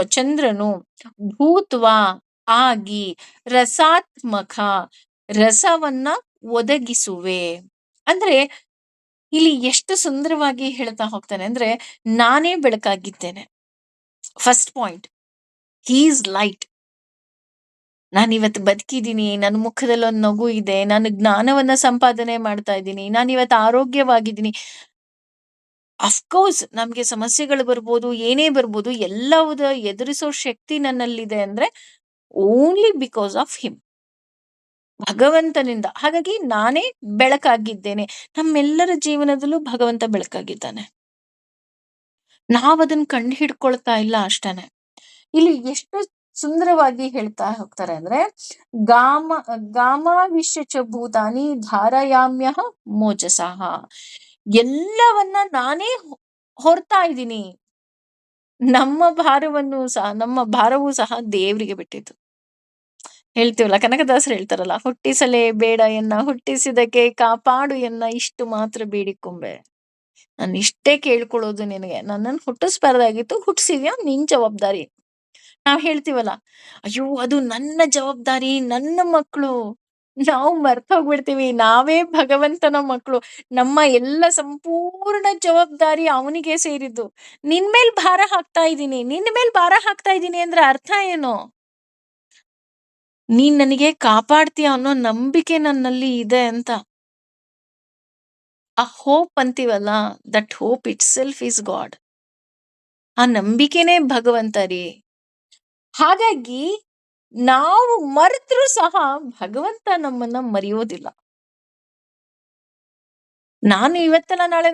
ಚಂದ್ರನು, ಭೂತ್ವ ಆಗಿ, ರಸಾತ್ಮಕ ರಸವನ್ನ ಒದಗಿಸುವೆ. ಅಂದ್ರೆ ಇಲ್ಲಿ ಎಷ್ಟು ಸುಂದರವಾಗಿ ಹೇಳ್ತಾ ಹೋಗ್ತಾನೆ ಅಂದ್ರೆ, ನಾನೇ ಬೆಳಕಾಗಿದ್ದೇನೆ. First point, he is light. ನಾನಿವತ್ತು ಬದುಕಿದ್ದೀನಿ, ನನ್ನ ಮುಖದಲ್ಲಿ ಒಂದು ನಗು ಇದೆ, ನಾನು ಜ್ಞಾನವನ್ನ ಸಂಪಾದನೆ ಮಾಡ್ತಾ ಇದ್ದೀನಿ, ನಾನಿವತ್ತು ಆರೋಗ್ಯವಾಗಿದ್ದೀನಿ. ಅಫ್ಕೋರ್ಸ್ ನಮ್ಗೆ ಸಮಸ್ಯೆಗಳು ಬರ್ಬೋದು, ಏನೇ ಬರ್ಬೋದು, ಎಲ್ಲವುದ ಎದುರಿಸೋ ಶಕ್ತಿ ನನ್ನಲ್ಲಿದೆ ಅಂದ್ರೆ ಓನ್ಲಿ ಬಿಕಾಸ್ ಆಫ್ ಹಿಮ್, ಭಗವಂತನಿಂದ. ಹಾಗಾಗಿ ನಾನೇ ಬೆಳಕಾಗಿದ್ದೇನೆ. ನಮ್ಮೆಲ್ಲರ ಜೀವನದಲ್ಲೂ ಭಗವಂತ ಬೆಳಕಾಗಿದ್ದಾನೆ. ನಾವದನ್ನ ಕಂಡು ಹಿಡ್ಕೊಳ್ತಾ ಇಲ್ಲ ಅಷ್ಟೇನೆ. ಇಲ್ಲಿ ಎಷ್ಟು ಸುಂದರವಾಗಿ ಹೇಳ್ತಾ ಹೋಗ್ತಾರೆ ಅಂದ್ರೆ, ಗಾಮ ಗಾಮಾವಿಶ್ಯ ಚ ಭೂತಾನಿ ಧಾರಯಾಮ್ಯ ಮೋಜಸಃ. ಎಲ್ಲವನ್ನ ನಾನೇ ಹೊರ್ತಾ ಇದ್ದೀನಿ. ನಮ್ಮ ಭಾರವೂ ಸಹ ದೇವರಿಗೆ ಬಿಟ್ಟಿದ್ದು. ಹೇಳ್ತೀವಲ್ಲ, ಕನಕದಾಸರು ಹೇಳ್ತಾರಲ್ಲ, ಹುಟ್ಟಿಸಲೇ ಬೇಡ ಎನ್ನ ಹುಟ್ಟಿಸಿದಕ್ಕೆ ಕಾಪಾಡು ಎನ್ನ ಇಷ್ಟು ಮಾತ್ರ ಬೇಡಿಕೊಂಬೆ. ನಾನು ಇಷ್ಟೇ ಕೇಳ್ಕೊಳ್ಳೋದು ನಿನಗೆ, ನನ್ನನ್ನು ಹುಟ್ಟಿಸ್ಬಾರ್ದಾಗಿತ್ತು, ಹುಟ್ಟಿಸಿದ್ಯಾ, ನಿನ್ ಜವಾಬ್ದಾರಿ. ನಾವ್ ಹೇಳ್ತೀವಲ್ಲ, ಅಯ್ಯೋ ಅದು ನನ್ನ ಜವಾಬ್ದಾರಿ, ನನ್ನ ಮಕ್ಕಳು. ನಾವು ಮರ್ತೋಗ್ಬಿಡ್ತೀವಿ, ನಾವೇ ಭಗವಂತನ ಮಕ್ಕಳು. ನಮ್ಮ ಎಲ್ಲ ಸಂಪೂರ್ಣ ಜವಾಬ್ದಾರಿ ಅವನಿಗೆ ಸೇರಿದ್ದು. ನಿನ್ ಮೇಲ್ ಭಾರ ಹಾಕ್ತಾ ಇದ್ದೀನಿ, ನಿನ್ನ ಮೇಲ್ ಭಾರ ಹಾಕ್ತಾ ಇದ್ದೀನಿ ಅಂದ್ರೆ ಅರ್ಥ ಏನು? ನೀನ್ ನನಗೆ ಕಾಪಾಡ್ತೀಯ ಅನ್ನೋ ನಂಬಿಕೆ ನನ್ನಲ್ಲಿ ಇದೆ ಅಂತ. ಆ ಹೋಪ್ ಅಂತೀವಲ್ಲ, that hope it self is god. ಆ ನಂಬಿಕೆನೇ ಭಗವಂತ ರೀ. ಹಾಗಾಗಿ ನಾವು ಮರೆತರೂ ಸಹ ಭಗವಂತ ನಮ್ಮನ್ನ ಮರೆಯೋದಿಲ್ಲ. ನಾನು ಇವತ್ತಲ್ಲ ನಾಳೆ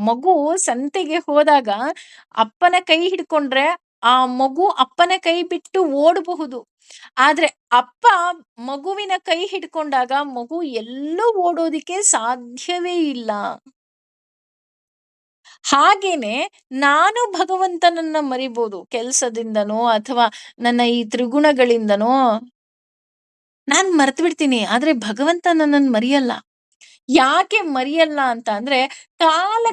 ಮಗು ಸಂತೆಗೆ ಹೋದಾಗ ಅಪ್ಪನ ಕೈ ಹಿಡ್ಕೊಂಡ್ರೆ ಆ ಮಗು ಅಪ್ಪನ ಕೈ ಬಿಟ್ಟು ಓಡಬಹುದು. ಆದ್ರೆ ಅಪ್ಪ ಮಗುವಿನ ಕೈ ಹಿಡ್ಕೊಂಡಾಗ ಮಗು ಎಲ್ಲೂ ಓಡೋದಿಕ್ಕೆ ಸಾಧ್ಯವೇ ಇಲ್ಲ. ಹಾಗೇನೆ ನಾನು ಭಗವಂತನನ್ನ ಮರಿಬೋದು, ಕೆಲ್ಸದಿಂದನೋ ಅಥವಾ ನನ್ನ ಈ ತ್ರಿಗುಣಗಳಿಂದನೋ ನಾನ್ ಮರ್ತು ಬಿಡ್ತೀನಿ. ಆದ್ರೆ ಭಗವಂತ ನನ್ನನ್ನು ಮರೆಯಲ್ಲ. ಯಾಕೆ ಮರೆಯಲ್ಲ ಅಂತ ಅಂದ್ರೆ,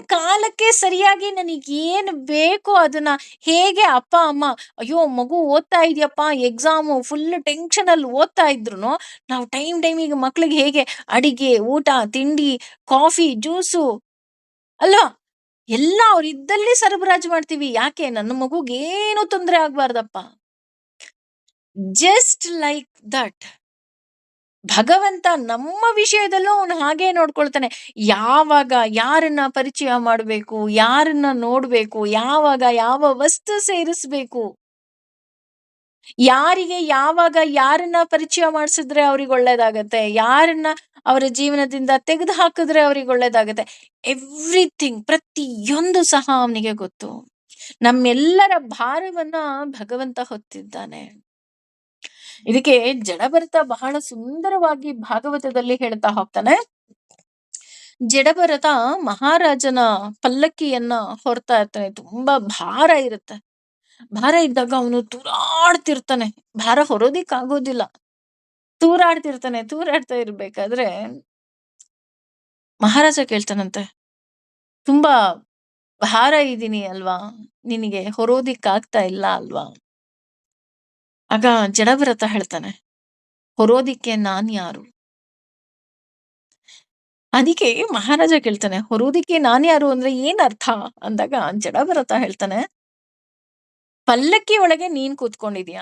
ಕಾಲಕ್ಕೆ ಸರಿಯಾಗಿ ನನಗೇನು ಬೇಕೋ ಅದನ್ನ, ಹೇಗೆ ಅಪ್ಪ ಅಮ್ಮ ಅಯ್ಯೋ ಮಗು ಓದ್ತಾ ಇದೆಯಪ್ಪ, ಎಕ್ಸಾಮು ಫುಲ್ ಟೆನ್ಷನ್ ಅಲ್ಲಿ ಓದ್ತಾ ಇದ್ರುನು ನಾವು ಟೈಮಿಗೆ ಮಕ್ಳಿಗೆ ಹೇಗೆ ಅಡಿಗೆ, ಊಟ, ತಿಂಡಿ, ಕಾಫಿ, ಜ್ಯೂಸು ಅಲ್ವಾ, ಎಲ್ಲ ಅವ್ರಿದ್ದಲ್ಲಿ ಸರಬರಾಜು ಮಾಡ್ತೀವಿ. ಯಾಕೆ? ನನ್ನ ಮಗುಗೇನು ತೊಂದರೆ ಆಗ್ಬಾರ್ದಪ್ಪ. ಜಸ್ಟ್ ಲೈಕ್ ದಟ್ ಭಗವಂತ ನಮ್ಮ ವಿಷಯದಲ್ಲೂ ಅವನು ಹಾಗೆ ನೋಡ್ಕೊಳ್ತಾನೆ. ಯಾವಾಗ ಯಾರನ್ನ ಪರಿಚಯ ಮಾಡ್ಬೇಕು, ಯಾರನ್ನ ನೋಡ್ಬೇಕು, ಯಾವಾಗ ಯಾವ ವಸ್ತು ಸೇರಿಸ್ಬೇಕು, ಯಾರಿಗೆ ಯಾವಾಗ ಯಾರನ್ನ ಪರಿಚಯ ಮಾಡಿಸಿದ್ರೆ ಅವ್ರಿಗೆ ಒಳ್ಳೇದಾಗತ್ತೆ, ಯಾರನ್ನ ಅವರ ಜೀವನದಿಂದ ತೆಗೆದು ಹಾಕಿದ್ರೆ ಅವ್ರಿಗೆ ಒಳ್ಳೇದಾಗತ್ತೆ, ಎವ್ರಿಥಿಂಗ್ ಪ್ರತಿಯೊಂದು ಸಹ ಅವನಿಗೆ ಗೊತ್ತು. ನಮ್ಮೆಲ್ಲರ ಭಾರವನ್ನ ಭಗವಂತ ಹೊತ್ತಿದ್ದಾನೆ. ಇದಕ್ಕೆ ಜಡಭರತ ಬಹಳ ಸುಂದರವಾಗಿ ಭಾಗವತದಲ್ಲಿ ಹೇಳ್ತಾ ಹೋಗ್ತಾನೆ. ಜಡಭರತ ಮಹಾರಾಜನ ಪಲ್ಲಕ್ಕಿಯನ್ನ ಹೊರ್ತಾ ಇರ್ತಾನೆ. ತುಂಬಾ ಭಾರ ಇರುತ್ತೆ. ಭಾರ ಇದ್ದಾಗ ಅವನು ತೂರಾಡ್ತಿರ್ತಾನೆ. ಭಾರ ಹೊರೋದಿಕ್ ಆಗೋದಿಲ್ಲ. ತೂರಾಡ್ತಾ ಇರ್ಬೇಕಾದ್ರೆ ಮಹಾರಾಜ ಕೇಳ್ತಾನಂತೆ, ತುಂಬಾ ಭಾರ ಇದೀನಿ ಅಲ್ವಾ, ನಿನಗೆ ಹೊರೋದಿಕ್ ಆಗ್ತಾ ಇಲ್ಲ ಅಲ್ವಾ? ಆಗ ಜಡಭರತ ಹೇಳ್ತಾನೆ, ಹೊರೋದಿಕ್ಕೆ ನಾನ್ ಯಾರು? ಅದಕ್ಕೆ ಮಹಾರಾಜ ಕೇಳ್ತಾನೆ, "ಹೊರುವುದಕ್ಕೆ ನಾನ್ಯಾರು ಅಂದ್ರೆ ಏನರ್ಥ?" ಅಂದಾಗ ಜಡಭರತ ಹೇಳ್ತಾನೆ, "ಪಲ್ಲಕ್ಕಿ ಒಳಗೆ ನೀನ್ ಕೂತ್ಕೊಂಡಿದೀಯ.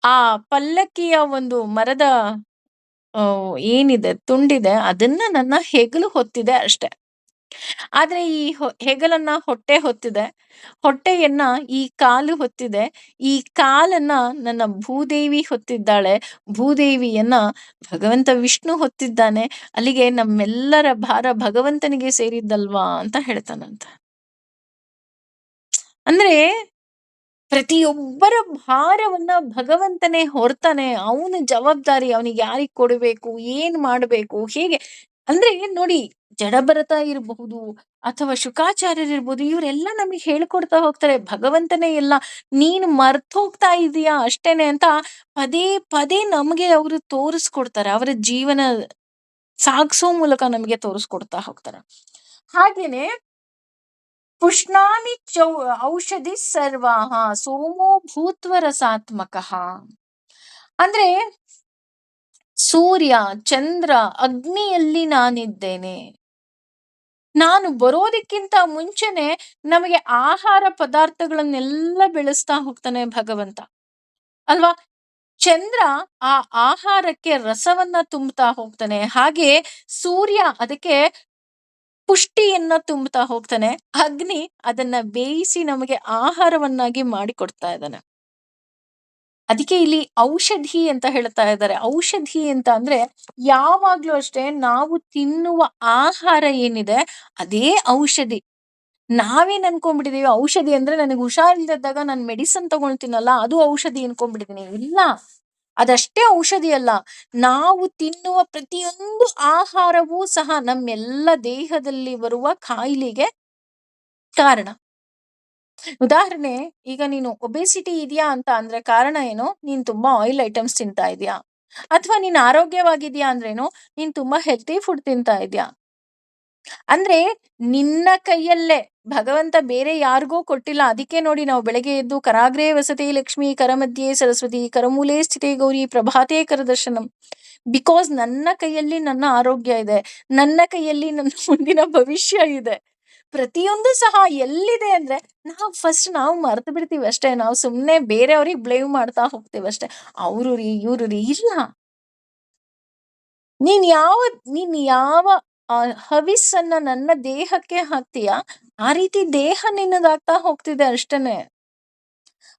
ಆ ಪಲ್ಲಕ್ಕಿಯ ಒಂದು ಮರದ ಏನಿದೆ ತುಂಡಿದೆ ಅದನ್ನ ನನ್ನ ಹೆಗಲು ಹೊತ್ತಿದೆ ಅಷ್ಟೆ. ಆದ್ರೆ ಈ ಹೆಗಲನ್ನ ಹೊಟ್ಟೆ ಹೊತ್ತಿದೆ. ಹೊಟ್ಟೆಯನ್ನ ಈ ಕಾಲು ಹೊತ್ತಿದೆ. ಈ ಕಾಲನ್ನ ನನ್ನ ಭೂದೇವಿ ಹೊತ್ತಿದ್ದಾಳೆ. ಭೂದೇವಿಯನ್ನ ಭಗವಂತ ವಿಷ್ಣು ಹೊತ್ತಿದ್ದಾನೆ. ಅಲ್ಲಿಗೆ ನಮ್ಮೆಲ್ಲರ ಭಾರ ಭಗವಂತನಿಗೆ ಸೇರಿದ್ದಲ್ವಾ ಅಂತ ಹೇಳ್ತಾನಂತೆ. ಅಂದ್ರೆ ಪ್ರತಿಯೊಬ್ಬರ ಭಾರವನ್ನ ಭಗವಂತನೇ ಹೊರ್ತಾನೆ. ಅವನ ಜವಾಬ್ದಾರಿ ಅವನಿಗೆ ಯಾರಿಗ್ ಕೊಡಬೇಕು, ಏನ್ ಮಾಡ್ಬೇಕು, ಹೇಗೆ ಅಂದ್ರೆ ನೋಡಿ, ಜಡಭರತ ಇರಬಹುದು ಅಥವಾ ಶುಕಾಚಾರ್ಯರಿರ್ಬೋದು, ಇವರೆಲ್ಲ ನಮಗೆ ಹೇಳ್ಕೊಡ್ತಾ ಹೋಗ್ತಾರೆ. ಭಗವಂತನೇ ಎಲ್ಲ, ನೀನು ಮರ್ತೋಗ್ತಾ ಇದೀಯಾ ಅಷ್ಟೇನೆ ಅಂತ ಪದೇ ಪದೇ ನಮಗೆ ಅವರು ತೋರಿಸ್ಕೊಡ್ತಾರೆ. ಅವರ ಜೀವನ ಸಾಗಿಸೋ ಮೂಲಕ ನಮಗೆ ತೋರಿಸ್ಕೊಡ್ತಾ ಹೋಗ್ತಾರೆ. ಹಾಗೇನೆ ಪುಷ್ಣಾಮಿ ಔಷಧಿ ಸರ್ವಾಹ ಸೋಮೋ ಭೂತ್ವ ರಸಾತ್ಮಕಃ. ಅಂದ್ರೆ ಸೂರ್ಯ, ಚಂದ್ರ, ಅಗ್ನಿಯಲ್ಲಿ ನಾನಿದ್ದೇನೆ. ನಾನು ಬರೋದಕ್ಕಿಂತ ಮುಂಚೆನೆ ನಮಗೆ ಆಹಾರ ಪದಾರ್ಥಗಳನ್ನೆಲ್ಲ ಬೆಳೆಸ್ತಾ ಹೋಗ್ತಾನೆ ಭಗವಂತ ಅಲ್ವಾ? ಚಂದ್ರ ಆ ಆಹಾರಕ್ಕೆ ರಸವನ್ನ ತುಂಬುತ್ತಾ ಹೋಗ್ತಾನೆ. ಹಾಗೆ ಸೂರ್ಯ ಅದಕ್ಕೆ ಪುಷ್ಟಿಯನ್ನ ತುಂಬುತ್ತಾ ಹೋಗ್ತಾನೆ. ಅಗ್ನಿ ಅದನ್ನ ಬೇಯಿಸಿ ನಮಗೆ ಆಹಾರವನ್ನಾಗಿ ಮಾಡಿಕೊಡ್ತಾ ಇದ್ದಾನೆ. ಅದಕ್ಕೆ ಇಲ್ಲಿ ಔಷಧಿ ಅಂತ ಹೇಳ್ತಾ ಇದ್ದಾರೆ. ಔಷಧಿ ಅಂತ ಅಂದ್ರೆ ಯಾವಾಗ್ಲೂ ಅಷ್ಟೇ ನಾವು ತಿನ್ನುವ ಆಹಾರ ಏನಿದೆ ಅದೇ ಔಷಧಿ. ನಾವೇನ್ ಅನ್ಕೊಂಡ್ಬಿಟ್ಟಿದೀವಿ ಔಷಧಿ ಅಂದ್ರೆ ನನಗೆ ಹುಷಾರಿಲ್ಲದಾಗ ನಾನು ಮೆಡಿಸಿನ್ ತಗೊಳ್ತೀನಲ್ಲ ಅದು ಔಷಧಿ ಅನ್ಕೊಂಡ್ಬಿಟ್ಟಿದೀನಿ. ಇಲ್ಲ, ಅದಷ್ಟೇ ಔಷಧಿ ಅಲ್ಲ. ನಾವು ತಿನ್ನುವ ಪ್ರತಿಯೊಂದು ಆಹಾರವೂ ಸಹ ನಮ್ಮೆಲ್ಲ ದೇಹದಲ್ಲಿ ಬರುವ ಕಾಯಿಲೆಗೆ ಕಾರಣ. ಉದಾಹರಣೆ, ಈಗ ನೀನು ಒಬೆಸಿಟಿ ಇದೆಯಾ ಅಂತ ಅಂದ್ರೆ ಕಾರಣ ಏನು? ನೀನ್ ತುಂಬಾ ಆಯಿಲ್ ಐಟಮ್ಸ್ ತಿಂತಾ ಇದೀಯಾ? ಅಥವಾ ನೀನ್ ಆರೋಗ್ಯವಾಗಿದ್ಯಾ ಅಂದ್ರೇನು? ನೀನ್ ತುಂಬಾ ಹೆಲ್ತಿ ಫುಡ್ ತಿಂತಾ ಇದೀಯಾ? ಅಂದ್ರೆ ನಿನ್ನ ಕೈಯಲ್ಲೇ ಭಗವಂತ ಬೇರೆ ಯಾರಿಗೂ ಕೊಟ್ಟಿಲ್ಲ. ಅದಕ್ಕೆ ನೋಡಿ ನಾವು ಬೆಳಗ್ಗೆ ಎದ್ದು ಕರಾಗ್ರೇ ವಸತಿ ಲಕ್ಷ್ಮಿ, ಕರಮಧ್ಯೆ ಸರಸ್ವತಿ, ಕರಮೂಲೆ ಸ್ಥಿತೇ ಗೌರಿ, ಪ್ರಭಾತೆ ಕರದರ್ಶನಂ. ಬಿಕಾಸ್ ನನ್ನ ಕೈಯಲ್ಲಿ ನನ್ನ ಆರೋಗ್ಯ ಇದೆ. ನನ್ನ ಕೈಯಲ್ಲಿ ನನ್ನ ಮುಂದಿನ ಭವಿಷ್ಯ ಇದೆ. ಪ್ರತಿಯೊಂದು ಸಹ ಎಲ್ಲಿದೆ ಅಂದ್ರೆ ನಾವು ಮರ್ತು ಬಿಡ್ತೀವಿ ಅಷ್ಟೇ. ನಾವು ಸುಮ್ನೆ ಬೇರೆಯವ್ರಿಗೆ ಬ್ಲೇಮ್ ಮಾಡ್ತಾ ಹೋಗ್ತೀವಿ ಅಷ್ಟೇ. ಅವ್ರು ರೀ, ಇವ್ರು ರೀ, ಇಲ್ಲ. ನೀನ್ ಯಾವ ನೀನ್ ಯಾವ ಹವಿಸ್ಸನ್ನ ನನ್ನ ದೇಹಕ್ಕೆ ಹಾಕ್ತೀಯಾ ಆ ರೀತಿ ದೇಹ ನಿನ್ನದಾಗ್ತಾ ಹೋಗ್ತಿದೆ ಅಷ್ಟೇನೆ.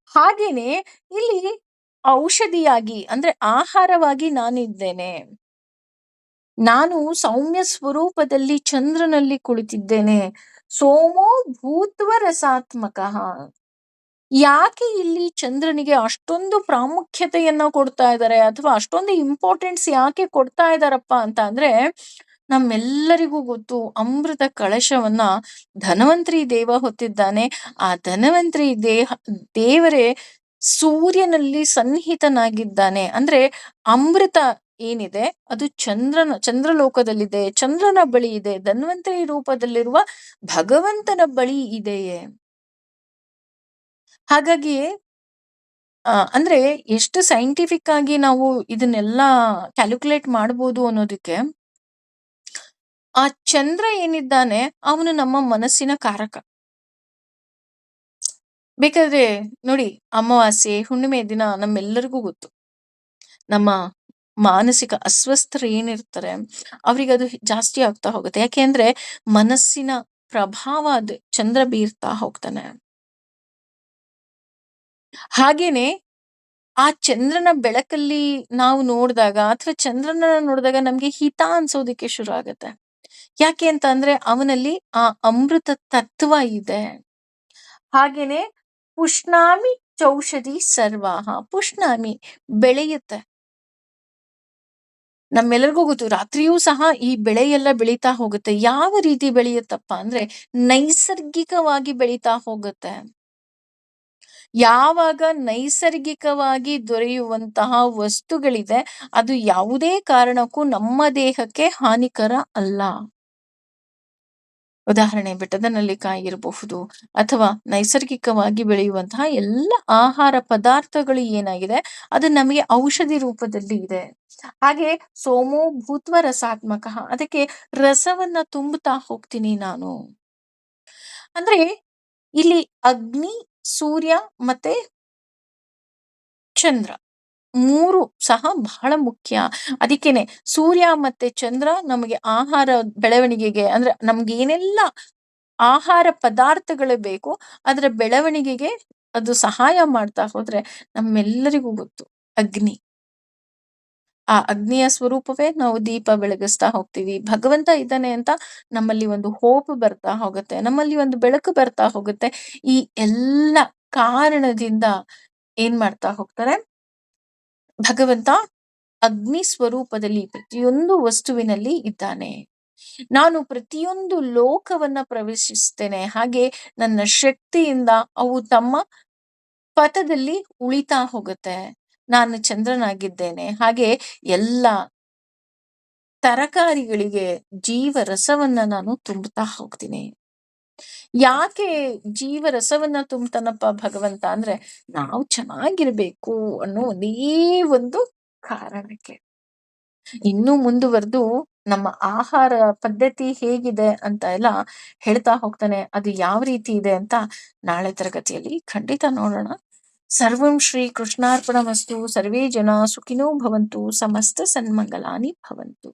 ಹಾಗೇನೆ ಇಲ್ಲಿ ಔಷಧಿಯಾಗಿ ಅಂದ್ರೆ ಆಹಾರವಾಗಿ ನಾನಿದ್ದೇನೆ. ನಾನು ಸೌಮ್ಯ ಸ್ವರೂಪದಲ್ಲಿ ಚಂದ್ರನಲ್ಲಿ ಕುಳಿತಿದ್ದೇನೆ. ಸೋಮೋ ಭೂತ್ವ ರಸಾತ್ಮಕಃ. ಯಾಕೆ ಇಲ್ಲಿ ಚಂದ್ರನಿಗೆ ಅಷ್ಟೊಂದು ಪ್ರಾಮುಖ್ಯತೆಯನ್ನ ಕೊಡ್ತಾ ಇದ್ದಾರೆ ಅಥವಾ ಅಷ್ಟೊಂದು ಇಂಪಾರ್ಟೆನ್ಸ್ ಯಾಕೆ ಕೊಡ್ತಾ ಇದ್ದಾರಪ್ಪ ಅಂತ ಅಂದ್ರೆ, ನಮ್ಮೆಲ್ಲರಿಗೂ ಗೊತ್ತು ಅಮೃತ ಕಳಶವನ್ನ ಧನ್ವಂತರಿ ದೇವ ಹೊತ್ತಿದ್ದಾನೆ. ಆ ಧನ್ವಂತರಿ ದೇವರೇ ಸೂರ್ಯನಲ್ಲಿ ಸನ್ನಿಹಿತನಾಗಿದ್ದಾನೆ. ಅಂದ್ರೆ ಅಮೃತ ಏನಿದೆ ಅದು ಚಂದ್ರಲೋಕದಲ್ಲಿದೆ, ಚಂದ್ರನ ಬಳಿ ಇದೆ, ಧನ್ವಂತರಿ ರೂಪದಲ್ಲಿರುವ ಭಗವಂತನ ಬಳಿ ಇದೆಯೇ. ಹಾಗಾಗಿ ಅಂದ್ರೆ ಎಷ್ಟು ಸೈಂಟಿಫಿಕ್ ಆಗಿ ನಾವು ಇದನ್ನೆಲ್ಲ ಕ್ಯಾಲ್ಕುಲೇಟ್ ಮಾಡ್ಬೋದು ಅನ್ನೋದಕ್ಕೆ, ಆ ಚಂದ್ರ ಏನಿದ್ದಾನೆ ಅವನು ನಮ್ಮ ಮನಸ್ಸಿನ ಕಾರಕ. ಬೇಕಾದ್ರೆ ನೋಡಿ, ಅಮಾವಾಸ್ಯೆ ಹುಣ್ಣಿಮೆ ದಿನ ನಮ್ಮೆಲ್ಲರಿಗೂ ಗೊತ್ತು, ನಮ್ಮ ಮಾನಸಿಕ ಅಸ್ವಸ್ಥರು ಏನಿರ್ತಾರೆ ಅವ್ರಿಗೆ ಅದು ಜಾಸ್ತಿ ಆಗ್ತಾ ಹೋಗುತ್ತೆ. ಯಾಕೆಂದ್ರೆ ಮನಸ್ಸಿನ ಪ್ರಭಾವ ಅದು ಚಂದ್ರ ಬೀರ್ತಾ ಹೋಗ್ತಾನೆ. ಹಾಗೇನೆ ಆ ಚಂದ್ರನ ಬೆಳಕಲ್ಲಿ ನಾವು ನೋಡಿದಾಗ ಅಥವಾ ಚಂದ್ರನ ನೋಡಿದಾಗ ನಮ್ಗೆ ಹಿತ ಅನ್ಸೋದಿಕ್ಕೆ ಶುರು ಆಗತ್ತೆ. ಯಾಕೆ ಅಂತ ಅಂದ್ರೆ ಅವನಲ್ಲಿ ಆ ಅಮೃತ ತತ್ವ ಇದೆ. ಹಾಗೇನೆ ಪುಷ್ಣಾಮಿ ಚೌಷಧಿ ಸರ್ವಾಹ. ಪುಷ್ಣಾಮಿ ಬೆಳೆಯುತ್ತೆ. ನಮ್ಮೆಲ್ಲರಿಗೂ ಗೊತ್ತು ರಾತ್ರಿಯೂ ಸಹ ಈ ಬೆಳೆ ಎಲ್ಲ ಬೆಳೀತಾ ಹೋಗುತ್ತೆ. ಯಾವ ರೀತಿ ಬೆಳೆಯುತ್ತಪ್ಪ ಅಂದ್ರೆ ನೈಸರ್ಗಿಕವಾಗಿ ಬೆಳೀತಾ ಹೋಗುತ್ತೆ. ಯಾವಾಗ ನೈಸರ್ಗಿಕವಾಗಿ ದೊರೆಯುವಂತಹ ವಸ್ತುಗಳಿದೆ ಅದು ಯಾವುದೇ ಕಾರಣಕ್ಕೂ ನಮ್ಮ ದೇಹಕ್ಕೆ ಹಾನಿಕರ ಅಲ್ಲ. ಉದಾಹರಣೆ ಬೆಟ್ಟದ ನೆಲ್ಲಿಕಾಯಿ ಇರಬಹುದು ಅಥವಾ ನೈಸರ್ಗಿಕವಾಗಿ ಬೆಳೆಯುವಂತಹ ಎಲ್ಲ ಆಹಾರ ಪದಾರ್ಥಗಳು ಏನಾಗಿದೆ ಅದು ನಮಗೆ ಔಷಧಿ ರೂಪದಲ್ಲಿ ಇದೆ. ಹಾಗೆ ಸೋಮೋ ಭೂತ್ವ ರಸಾತ್ಮಕ, ಅದಕ್ಕೆ ರಸವನ್ನ ತುಂಬುತ್ತಾ ಹೋಗ್ತೀನಿ ನಾನು. ಅಂದ್ರೆ ಇಲ್ಲಿ ಅಗ್ನಿ, ಸೂರ್ಯ ಮತ್ತೆ ಚಂದ್ರ ಮೂರು ಸಹ ಬಹಳ ಮುಖ್ಯ. ಅದಕ್ಕೇನೆ ಸೂರ್ಯ ಮತ್ತೆ ಚಂದ್ರ ನಮಗೆ ಆಹಾರ ಬೆಳವಣಿಗೆಗೆ, ಅಂದ್ರೆ ನಮ್ಗೆ ಏನೆಲ್ಲ ಆಹಾರ ಪದಾರ್ಥಗಳು ಬೇಕು ಅದರ ಬೆಳವಣಿಗೆಗೆ ಅದು ಸಹಾಯ ಮಾಡ್ತಾ ಹೋದ್ರೆ ನಮ್ಮೆಲ್ಲರಿಗೂ ಗೊತ್ತು ಅಗ್ನಿ. ಆ ಅಗ್ನಿಯ ಸ್ವರೂಪವೇ ನಾವು ದೀಪ ಬೆಳಗಿಸ್ತಾ ಹೋಗ್ತೀವಿ. ಭಗವಂತ ಇದ್ದಾನೆ ಅಂತ ನಮ್ಮಲ್ಲಿ ಒಂದು ಹೋಪ್ ಬರ್ತಾ ಹೋಗುತ್ತೆ, ನಮ್ಮಲ್ಲಿ ಒಂದು ಬೆಳಕು ಬರ್ತಾ ಹೋಗುತ್ತೆ. ಈ ಎಲ್ಲ ಕಾರಣದಿಂದ ಏನ್ ಮಾಡ್ತಾ ಹೋಗ್ತಾರೆ, ಭಗವಂತ ಅಗ್ನಿ ಸ್ವರೂಪದಲ್ಲಿ ಪ್ರತಿಯೊಂದು ವಸ್ತುವಿನಲ್ಲಿ ಇದ್ದಾನೆ. ನಾನು ಪ್ರತಿಯೊಂದು ಲೋಕವನ್ನ ಪ್ರವೇಶಿಸ್ತೇನೆ, ಹಾಗೆ ನನ್ನ ಶಕ್ತಿಯಿಂದ ಅವು ತಮ್ಮ ಪಥದಲ್ಲಿ ಉಳಿತಾ ಹೋಗುತ್ತೆ. ನಾನು ಚಂದ್ರನಾಗಿದ್ದೇನೆ, ಹಾಗೆ ಎಲ್ಲ ತರಕಾರಿಗಳಿಗೆ ಜೀವರಸವನ್ನ ನಾನು ತುಂಬುತ್ತಾ ಹೋಗ್ತೀನಿ. ಯಾಕೆ ಜೀವರಸವನ್ನ ತುಂಬ್ತಾನಪ್ಪ ಭಗವಂತ ಅಂದ್ರೆ ನಾವು ಚೆನ್ನಾಗಿರ್ಬೇಕು ಅನ್ನೋ ಒಂದೇ ಒಂದು ಕಾರಣಕ್ಕೆ. ಇನ್ನೂ ಮುಂದುವರೆದು ನಮ್ಮ ಆಹಾರ ಪದ್ಧತಿ ಹೇಗಿದೆ ಅಂತ ಎಲ್ಲ ಹೇಳ್ತಾ ಹೋಗ್ತಾನೆ. ಅದು ಯಾವ ರೀತಿ ಇದೆ ಅಂತ ನಾಳೆ ತರಗತಿಯಲ್ಲಿ ಖಂಡಿತ ನೋಡೋಣ. ಸರ್ವಂ ಶ್ರೀ ಕೃಷ್ಣಾರ್ಪಣಮಸ್ತು. ಸರ್ವೇ ಜನ ಸುಖಿನೋ ಭವಂತು. ಸಮಸ್ತ ಸನ್ಮಂಗಲಾನಿ ಭವಂತು.